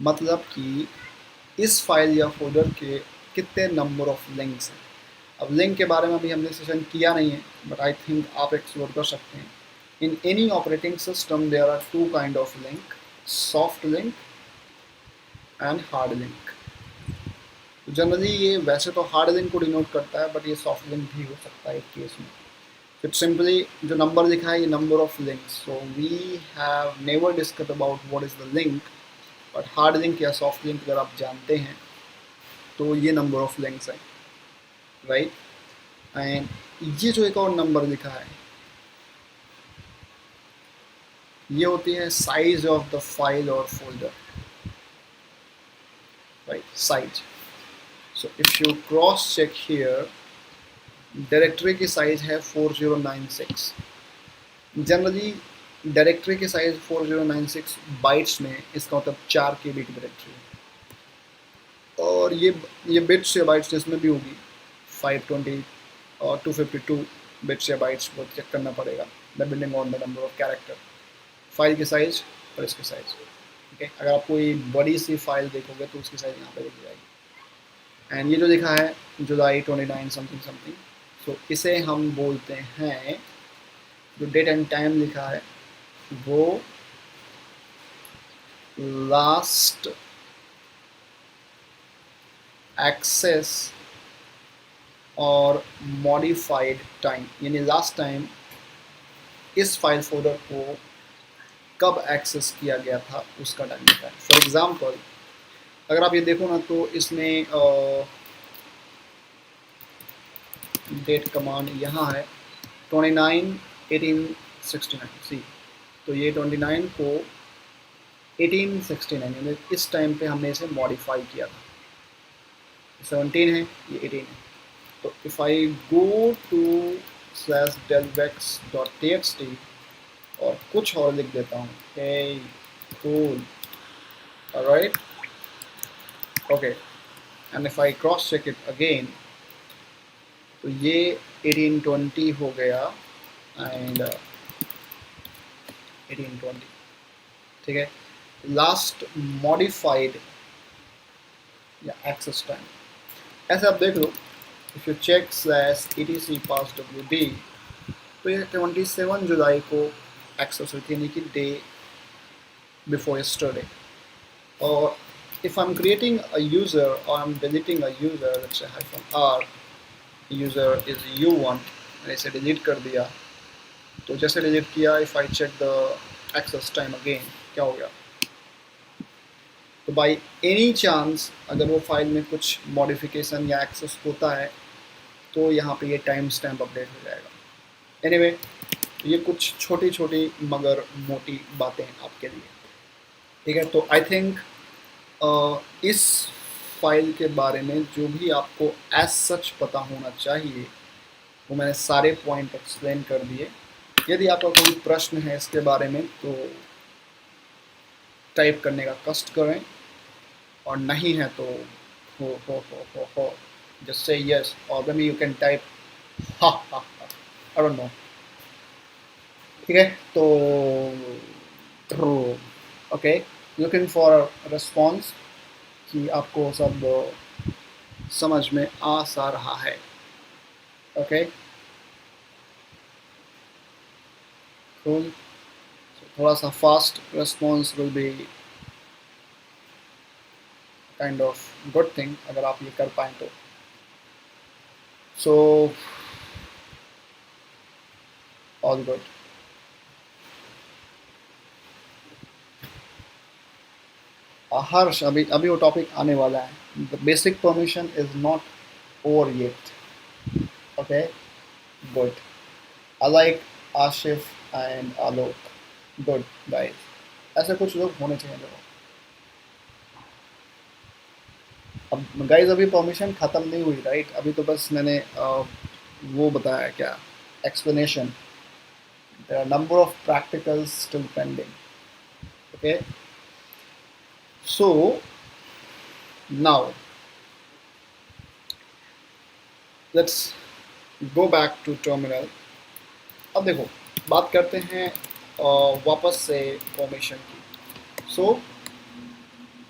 मतलब कि इस फाइल या फोल्डर के कितने नंबर ऑफ लिंक्स हैं। अब लिंक के बारे में अभी हमने सेशन किया नहीं है, बट आई थिंक आप एक्सप्लोर कर सकते हैं। In any operating system there are 2 kind of link, soft link and hard link. Generally ये वैसे तो हार्ड लिंक को डिनोट करता है, बट ये सॉफ्ट लिंक भी हो सकता है एक केस में। इट्स सिंपली जो नंबर लिखा है ये number of links. So we have never discuss about what is the link, but hard link या सॉफ्ट लिंक अगर आप जानते हैं तो ये नंबर ऑफ लिंक्स हैं, राइट। एंड ये जो एक और नंबर लिखा है, ये होती है साइज ऑफ द फाइल और folder, right, size. So if you cross check here, directory की साइज है 4096। जनरली डायरेक्टरी की साइज 4096 बाइट्स में, इसका मतलब 4 KB की डायरेक्टरी है, और ये बिट्स या बाइट्स जिसमें भी होगी 520 और 252 बिट्स या बाइट्स को चेक करना पड़ेगा, depending on the number of character, file की साइज और इसकी साइज। ठीक है, अगर आप कोई बड़ी सी फाइल देखोगे तो उसकी साइज यहाँ पे लिखी जाएगी। एंड ये जो लिखा है जुलाई 29 समथिंग समथिंग, सो इसे हम बोलते हैं, जो डेट एंड टाइम लिखा है वो लास्ट एक्सेस और मॉडिफाइड टाइम, यानी लास्ट टाइम इस फाइल फोल्डर को कब एक्सेस किया गया था उसका टाइम लिखा है। फॉर एग्जांपल अगर आप ये देखो ना, तो इसमें डेट कमांड यहाँ है 29/1869। सी, तो ये 29 को 1869 यानी इस टाइम पे हमने इसे मॉडिफाई किया था। 17 है, ये 18 है। तो if I go to /delvex.txt और कुछ और लिख देता हूँ, hey cool, alright, okay, and if I cross check it again, तो ये 1820 हो गया एंड 1820, ठीक है. लास्ट मॉडिफाइड या एक्सेस टाइम, ऐसे आप देख लो, if you check slash etc pass wd, तो ये 27 जुलाई को एक्सेस हुई थी, यानी कि डे बिफोर यस्टरडे. और if I'm creating a user or I'm deleting a user, let's say -r, user is u1, मैंने इसे डिलीट कर दिया, तो जैसे डिलीट किया, if I check the access time again, क्या हो गया, तो बाई एनी चांस अगर वो फाइल में कुछ मॉडिफिकेशन या एक्सेस होता है तो यहाँ पे ये टाइम स्टैम्प अपडेट हो जाएगा. एनीवे, ये कुछ छोटी छोटी मगर मोटी बातें आपके लिए, ठीक है. तो आई थिंक इस फाइल के बारे में जो भी आपको एज सच पता होना चाहिए वो मैंने सारे पॉइंट एक्सप्लेन कर दिए. यदि आपका कोई प्रश्न है इसके बारे में तो टाइप करने का कष्ट करें, और नहीं है तो हो जस्ट से यस, और मे यू कैन टाइप हा आई डोंट नो, ठीक है. तो ओके, लुकिंग फॉर रिस्पॉन्स कि आपको सब समझ में आ सा रहा है. Okay cool. So, थोड़ा सा fast response will be kind of good thing अगर आप ये कर पाएँ तो. So all good. हर्ष, अभी वो टॉपिक आने वाला है. The basic permission is not over yet. Okay good. I like Ashif and Alok, good guys. ऐसे कुछ लोग होने चाहिए लोग. अब गाइस अभी परमिशन ख़त्म नहीं हुई, राइट. अभी तो बस मैंने वो बताया, क्या explanation. There are number of practicals still pending. Okay, so now let's go back to terminal. अब देखो, बात करते हैं वापस से फॉर्मेशन की. so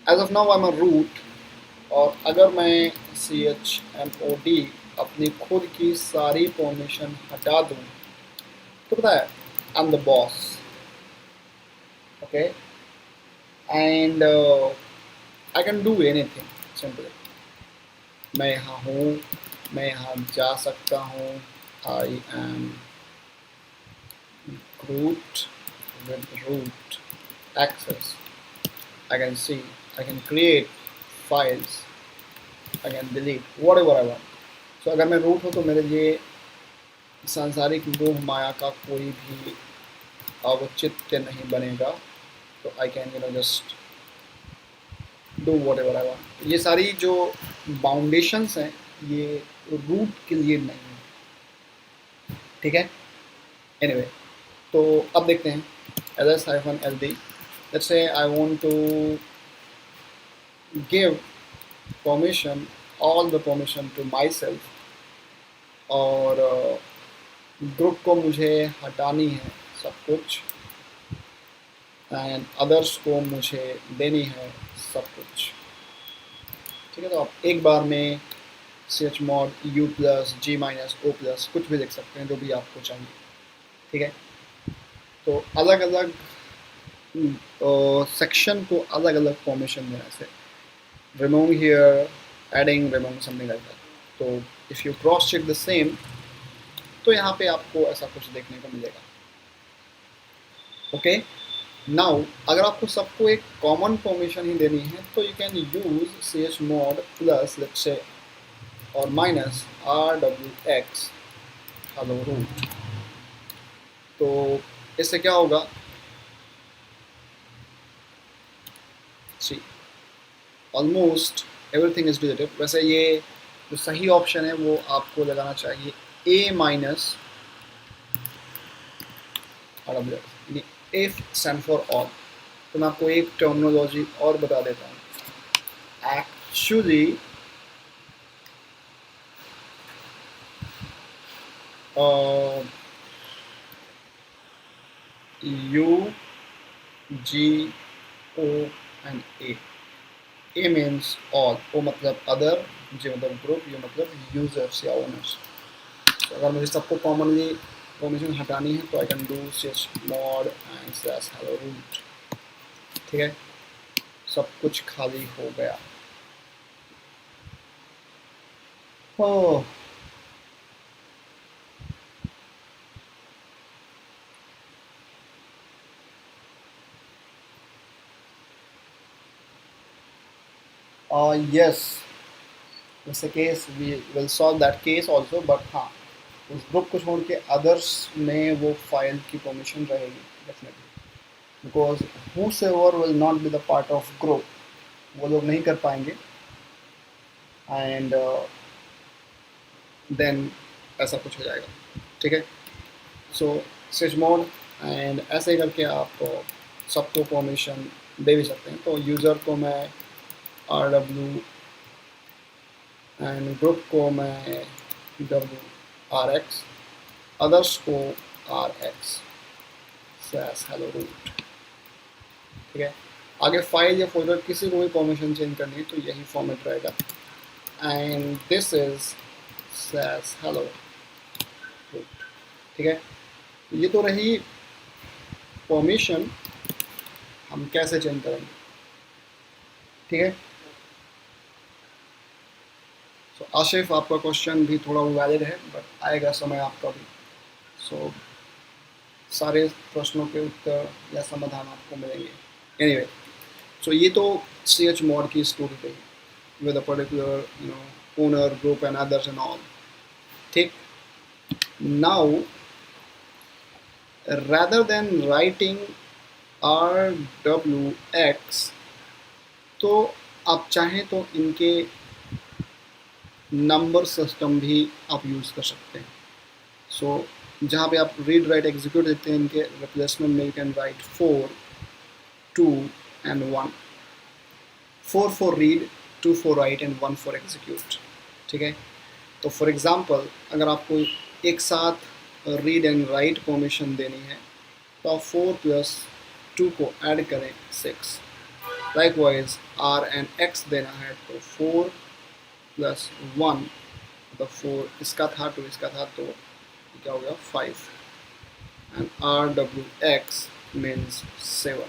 as of now I'm a root, और अगर मैं chmod अपनी खुद की सारी फॉर्मेशन हटा दूँ तो पता है I'm the boss. okay, and I can do anything simply. मैं यहाँ हूँ, मैं यहाँ जा सकता हूँ. I am root with root access. I can see, I can create files, I can delete whatever I want. So अगर मैं root हूँ तो मेरे लिए सांसारिक मोह माया का कोई भी औचित्य नहीं बनेगा. तो I can just do whatever I want. ये सारी जो बाउंडेशंस हैं ये रूट के लिए नहीं है, ठीक है. एनीवे, तो अब देखते हैं ls-ld. let's say I want to give permission, all the permission to myself, और ग्रुप को मुझे हटानी है सब कुछ, एंड अदर्स को मुझे देनी है सब कुछ, ठीक है. तो आप एक बार में chmod u plus g minus o plus कुछ भी लिख सकते हैं, जो भी आपको चाहिए, ठीक है. तो अलग अलग सेक्शन को अलग अलग फॉर्मेशन देने से, remove here, adding, remove, something like that. तो if you cross check the same, तो यहाँ पे आपको ऐसा कुछ देखने को मिलेगा. ओके, नाउ अगर आपको सबको एक कॉमन फॉर्मेशन ही देनी है तो you can use chmod plus let's say और माइनस rwx hello root. तो इससे क्या होगा, सी ऑलमोस्ट एवरीथिंग इज डिलीटेड. वैसे ये जो सही ऑप्शन है वो आपको लगाना चाहिए a माइनस RWX यानी if stand for all। तो मैं आपको एक टर्मिनोलॉजी और बता देता हूँ। Actually U G O and A means all, O मतलब other, G मतलब group, U मतलब users या owners। तो अगर मुझे सबको कॉमनली परमिशन हटानी है तो I can do chmod and slash hello root। ठीक है, सब कुछ खाली हो गया। ओह yes, it's a case, we will solve that case also, but हाँ उस ग्रुप को छोड़ के अदर्स में वो फाइल की परमिशन रहेगी definitely, because whosoever will not be the part of group वो लोग नहीं कर पाएंगे, एंड देन ऐसा कुछ हो जाएगा। ठीक है, सो स्विच मोड एंड ऐसे करके आप सबको परमिशन दे भी सकते हैं। तो यूज़र को मैं RW एंड ग्रुप को मैं WRX, अदर्स को RX स्लैश हेलो रूट। ठीक है, आगे फाइल या फोल्डर किसी को भी परमिशन चेंज करनी है तो यही फॉर्मेट रहेगा, and this is slash hello root. ठीक है, ये तो रही परमिशन हम कैसे चेंज करेंगे। ठीक है, सो आशिफ आपका क्वेश्चन भी थोड़ा वैलिड है, बट आएगा समय आपका भी। सो सारे प्रश्नों के उत्तर या समाधान आपको मिलेंगे। एनीवे, सो ये तो chmod की स्टोरी रही with a particular owner group and others and all। ठीक, now rather than writing RWX, तो आप चाहें तो इनके नंबर सिस्टम भी आप यूज़ कर सकते हैं। सो जहाँ पे आप रीड राइट एग्जीक्यूट देते हैं, इनके रिप्लेसमेंट में you can right 4 2 and 1, 4 for read, 2 for write and 1 for execute। ठीक है, तो फॉर एग्ज़ाम्पल अगर आपको एक साथ रीड एंड राइट परमिशन देनी है तो आप 4 + 2 को ऐड करें 6। लाइकवाइज R एंड X देना है तो 4 + 1 मतलब 4 इसका था 2 इसका था तो क्या हो गया 5, एंड RWX मीन्स 7।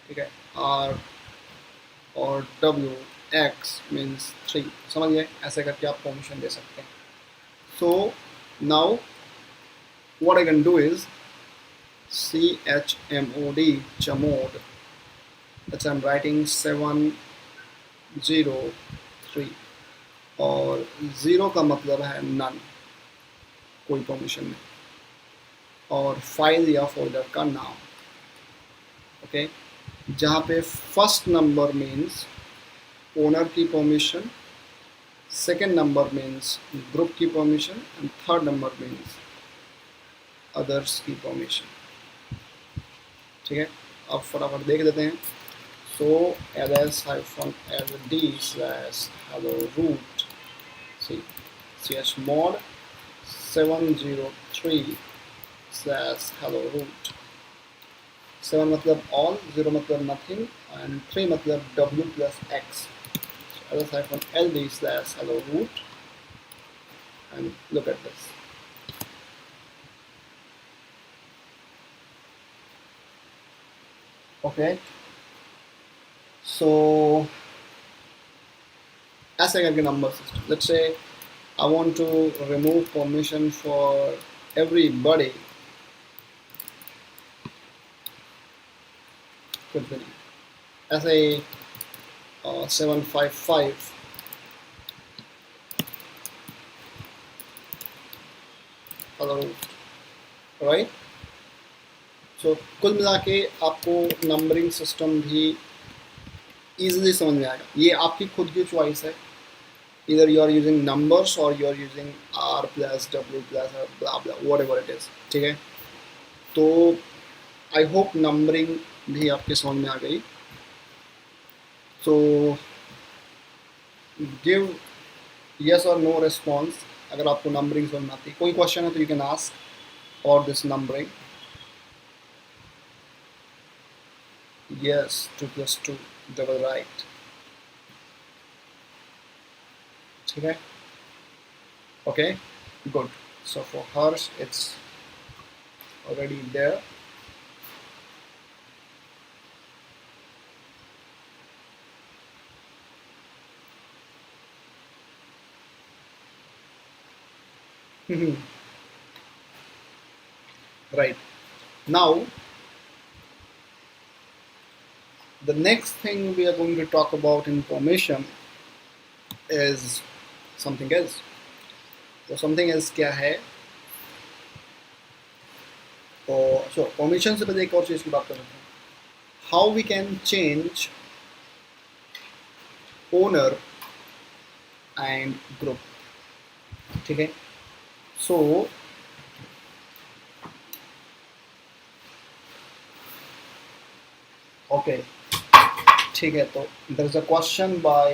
ठीक है, R और WX मीन्स 3। समझ गए, ऐसे करके आप परमिशन दे सकते हैं। So now what I can do is chmod, that's I'm writing 703 और 0 का मतलब है none, कोई परमिशन नहीं, और फाइल या फोल्डर का नाम। ओके, जहाँ पे फर्स्ट नंबर मीन्स ओनर की permission, second number means group की permission and third number means others की परमिशन। ठीक है, अब फटाफट देख लेते हैं। सो ls-d /hello root chmod 703 /hello root। 7 मतलब all, 0 मतलब nothing and 3 मतलब w plus x। So ls-ld /hello root and look at this। Okay, so ऐसे करके number system, let's say I want to remove permission for everybody, कुछ भी नहीं, ऐसे ही 755 right. सो कुल मिला के आपको नंबरिंग सिस्टम भी ईजिली समझ में आएगा। ये आपकी खुद की चॉइस है, either you are using numbers or you are using R plus W plus blah blah whatever it is। ठीक है, तो आई होप नंबरिंग भी आपके समझ में आ गई. सो गिव यस और नो रिस्पॉन्स अगर आपको नंबरिंग समझ में आती है. कोई क्वेश्चन है तो यू कैन आस्क और this numbering. Yes 2 + 2 double right. ठीक है. Okay good. So for Harsh it's already there. Right. Now, the next thing we are going to talk about in formation is something else. तो something else क्या है? So formation से पहले एक और चीज़ की बात कर लेते हैं. How we can change owner and group. ठीक है. So okay. ठीक है. तो there is a question by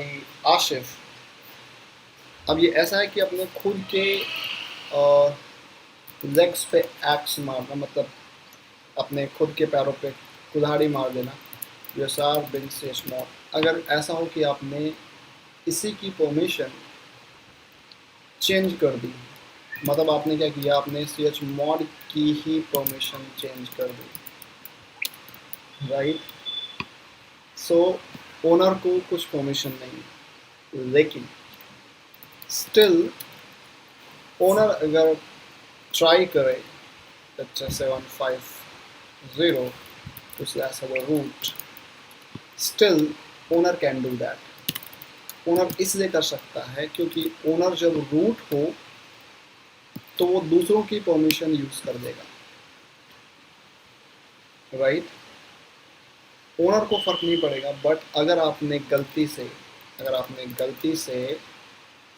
Ashif. अब ये ऐसा है कि अपने खुद के लेग्स पे एक्स मारना, मतलब अपने खुद के पैरों पे कुल्हाड़ी मार देना. यूएसआर बिन सी स्मॉल. अगर ऐसा हो कि आपने इसी की परमिशन चेंज कर दी, मतलब आपने क्या किया, आपने सी एच मॉड की ही परमिशन चेंज कर दी. राइट. सो ओनर को कुछ परमिशन नहीं, लेकिन स्टिल ओनर अगर ट्राई करे 750 / root, still owner can do that. Owner इसलिए कर सकता है क्योंकि ओनर जब रूट हो तो वो दूसरों की परमिशन यूज कर देगा. राइट. ओनर को फर्क नहीं पड़ेगा. बट अगर आपने गलती से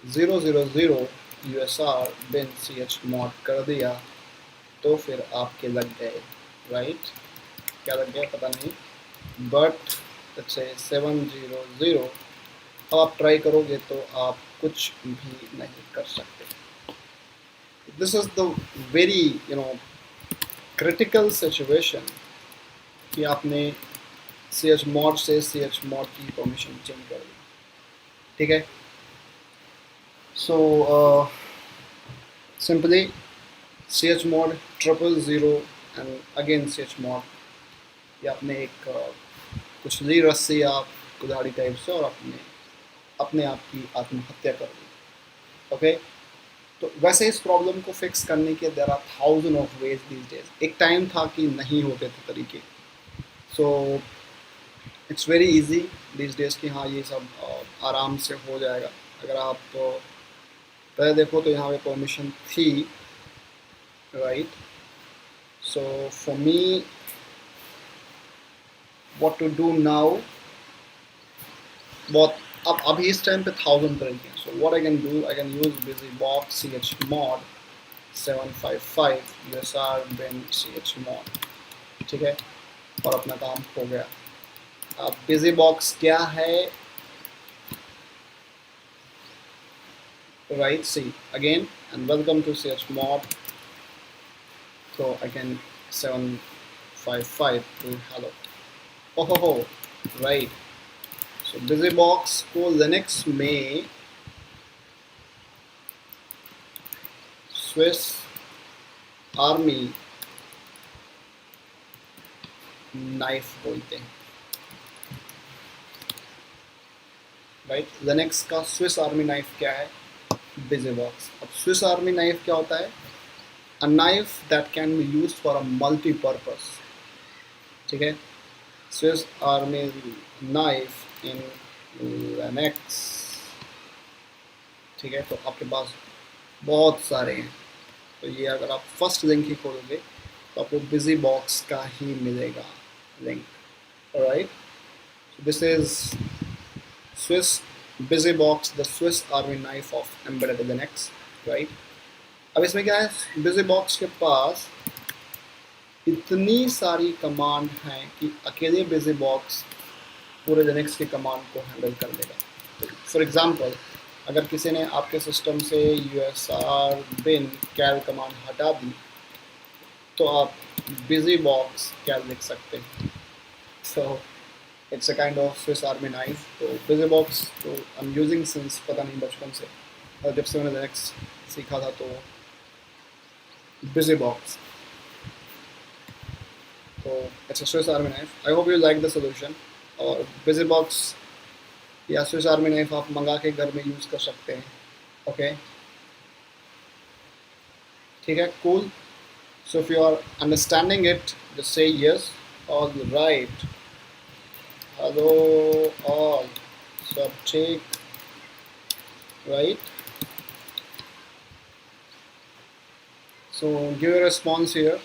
000 USR बिन CH mod कर दिया तो फिर आपके लग गए. राइट. क्या लग गया पता नहीं, बट let's say 700. अब आप ट्राई करोगे तो आप कुछ भी नहीं कर सकते. This is the very critical situation कि आपने CH mod से CH mod की परमिशन चेंज कर दी. ठीक है. So simply CH mod 000 and again CH mod. या आपने एक कुछ ली रस्सी या कुल्हाड़ी टाइप से और अपने आप की आत्महत्या कर दी. ओके. तो वैसे इस प्रॉब्लम को फिक्स करने के there are 1000 of ways these days. एक टाइम था कि नहीं होते थे तरीके. So it's very easy these days कि हाँ ये सब आराम से हो जाएगा. अगर आप पहले देखो तो यहाँ पे परमिशन थी. Right. So for me what to do now, बहुत अभी इस टाइम पे 1000 तरीके हैं. सो what I can do, I can use busybox CH mod 755 USR bin CH mod. ठीक है. और अपना काम हो गया. अब busybox क्या है? Right. See again and welcome to CH mod. So again 755 to hello. Oh, right. So busybox को Linux में Swiss Army knife बोलते हैं. राइट. Linux का Swiss Army knife क्या है? busybox. अब Swiss Army knife क्या होता है? A knife that can be used for a multi-purpose. ठीक है. Swiss Army knife in Linux. ठीक है. तो आपके पास बहुत सारे हैं. तो ये अगर आप फर्स्ट लिंक ही खोलोगे तो आपको busybox का ही मिलेगा link. Right. This is Swiss busybox, the Swiss Army knife of embedded Linux. Right. अब इसमें क्या है? busybox के पास इतनी सारी कमांड हैं कि अकेले बिजी बॉक्स पूरे लिनक्स की कमांड को हैंडल कर लेगा। फॉर एग्जांपल, अगर किसी ने आपके सिस्टम से usr bin कैल कमांड हटा दी तो आप बिजी बॉक्स कैल लिख सकते हैं। So it's a kind of Swiss army knife. तो बिजी बॉक्स तो आई एम यूजिंग सिंस पता नहीं बचपन से, और जब से मैंने लिनक्स सीखा था तो बिजी बॉक्स, तो it's a Swiss army knife. I hope you like the solution. और बिजी बॉक्स या स्विस आर्मी नाइफ आप मंगा के घर में यूज़ कर सकते हैं। ओके, ठीक है, cool. So if you are understanding it just say yes. All right, hello all, सब ठीक, right? So give a response here.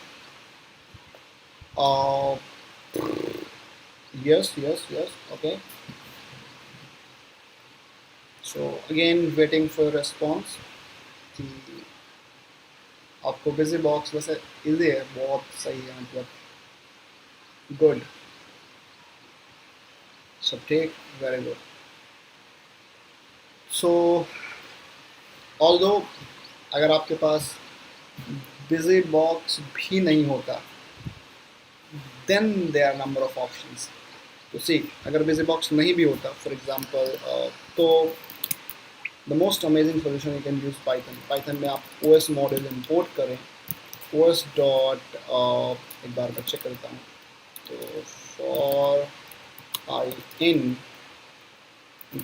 Uh, yes, yes, yes. Okay. So again waiting for a response. कि आपको busy box वैसे easy है, बहुत सही है, मतलब गुड, सब ठीक, वेरी गुड। सो ऑल्दो अगर आपके पास बिजी बॉक्स भी नहीं होता, then there are number of options. तो सी, अगर बिजी बॉक्स नहीं भी होता, फॉर एग्जांपल, तो the most amazing solution you can use Python. Python में आप ओएस मॉड्यूल इंपोर्ट करें, ओएस डॉट, एक बार मैं चेक करता हूँ, तो for I in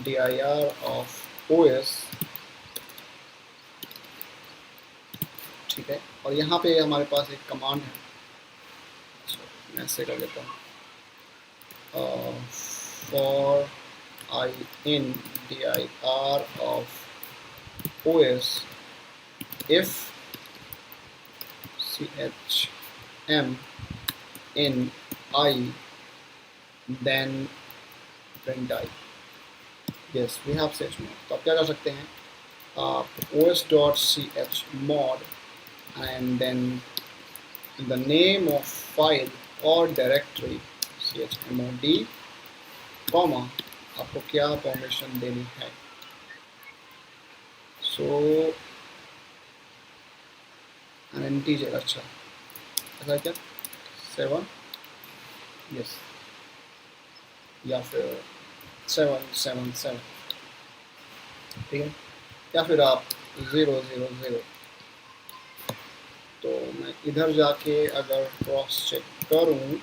dir of OS, ठीक है। और यहाँ पे हमारे पास एक कमांड है, मैं ऐसे कर लेता हूँ, for I in dir of OS if chm in I then print I। yes, we have chmod। तो आप क्या कर सकते हैं, आप os.chmod and then the name of file or directory chmod, comma, आपको क्या परमिशन देनी है। सो an integer, अच्छा ऐसा क्या, 7, यस, या फिर 777, ठीक है, या फिर आप 000। तो मैं इधर जाके अगर क्रॉस चेक करूँ,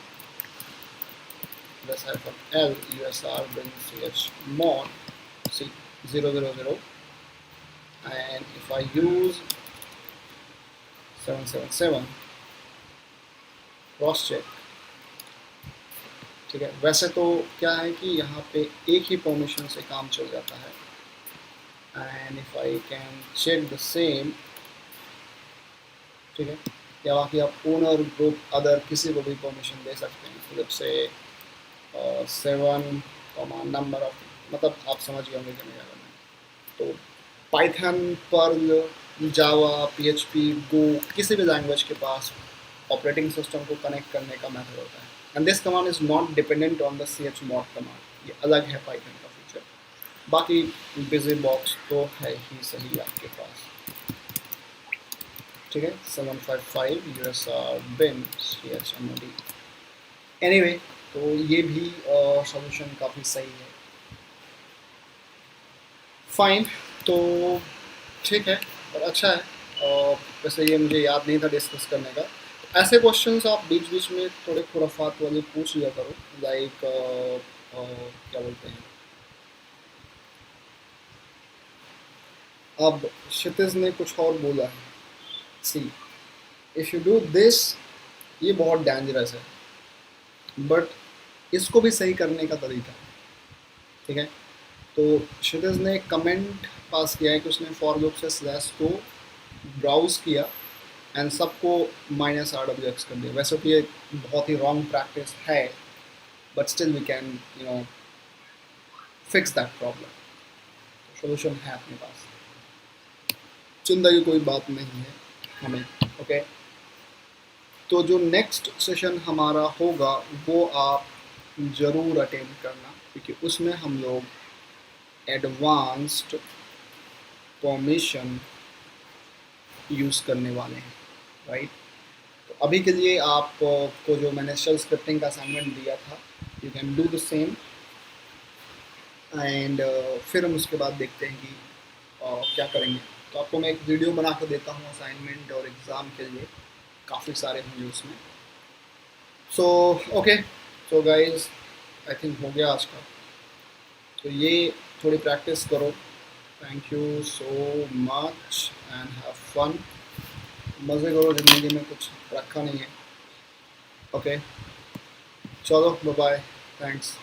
-l usr bin chmod c 000, and if I use 777 cross check, ठीक है। वैसे तो क्या है कि यहाँ पे एक ही परमिशन से काम चल जाता है, and if I can check the same, ठीक है, या बाकी आप ओनर, ग्रुप, अदर किसी को भी परमिशन दे सकते हैं। जब से 7 नंबर ऑफ, मतलब आप समझ गए होंगे कि मैं क्या करना है। तो पाइथन, पर्ल, जावा, PHP, गो, किसी भी लैंग्वेज के पास ऑपरेटिंग सिस्टम को कनेक्ट करने का मेथड होता है, and this command is not dependent on the chmod command. ये अलग है पाइथन का फीचर। बाकी बिजी बॉक्स तो है ही सही आपके पास, ठीक है। 755 usr bin chmod। एनीवे, तो ये भी सॉल्यूशन काफ़ी सही है, फाइन। तो ठीक है और अच्छा है। वैसे ये मुझे याद नहीं था डिस्कस करने का। ऐसे क्वेश्चंस आप बीच बीच में थोड़े खुराफात वाले पूछ लिया करो, लाइक क्या बोलते हैं, अब क्षितिज ने कुछ और बोला है, सी इफ़ यू डू दिस, ये बहुत डेंजरस है, बट इसको भी सही करने का तरीका, ठीक है। तो क्षितिज ने कमेंट पास किया है कि उसने फॉर लूप से स्लैश को ब्राउज किया एंड सबको -RWX कर दिया। वैसे तो ये बहुत ही रॉन्ग प्रैक्टिस है, but still we can fix that problem. Solution है अपने पास, चिंता की कोई बात नहीं है हमें, ओके। तो जो नेक्स्ट सेशन हमारा होगा वो आप ज़रूर अटेंड करना, क्योंकि उसमें हम लोग एडवांस्ड परमिशन यूज़ करने वाले हैं, राइट। तो अभी के लिए आपको जो मैंने शेल स्क्रिप्टिंग का असाइनमेंट दिया था, you can do the same, and फिर हम उसके बाद देखते हैं कि क्या करेंगे। तो आपको मैं एक वीडियो बना कर देता हूँ असाइनमेंट और एग्ज़ाम के लिए, काफ़ी सारे होंगे उसमें। So okay, so guys I think हो गया आज का, तो ये थोड़ी प्रैक्टिस करो। Thank you so much and have fun. मज़े करो, ज़िंदगी में कुछ रखा नहीं है। ओके, चलो बाय बाय, थैंक्स।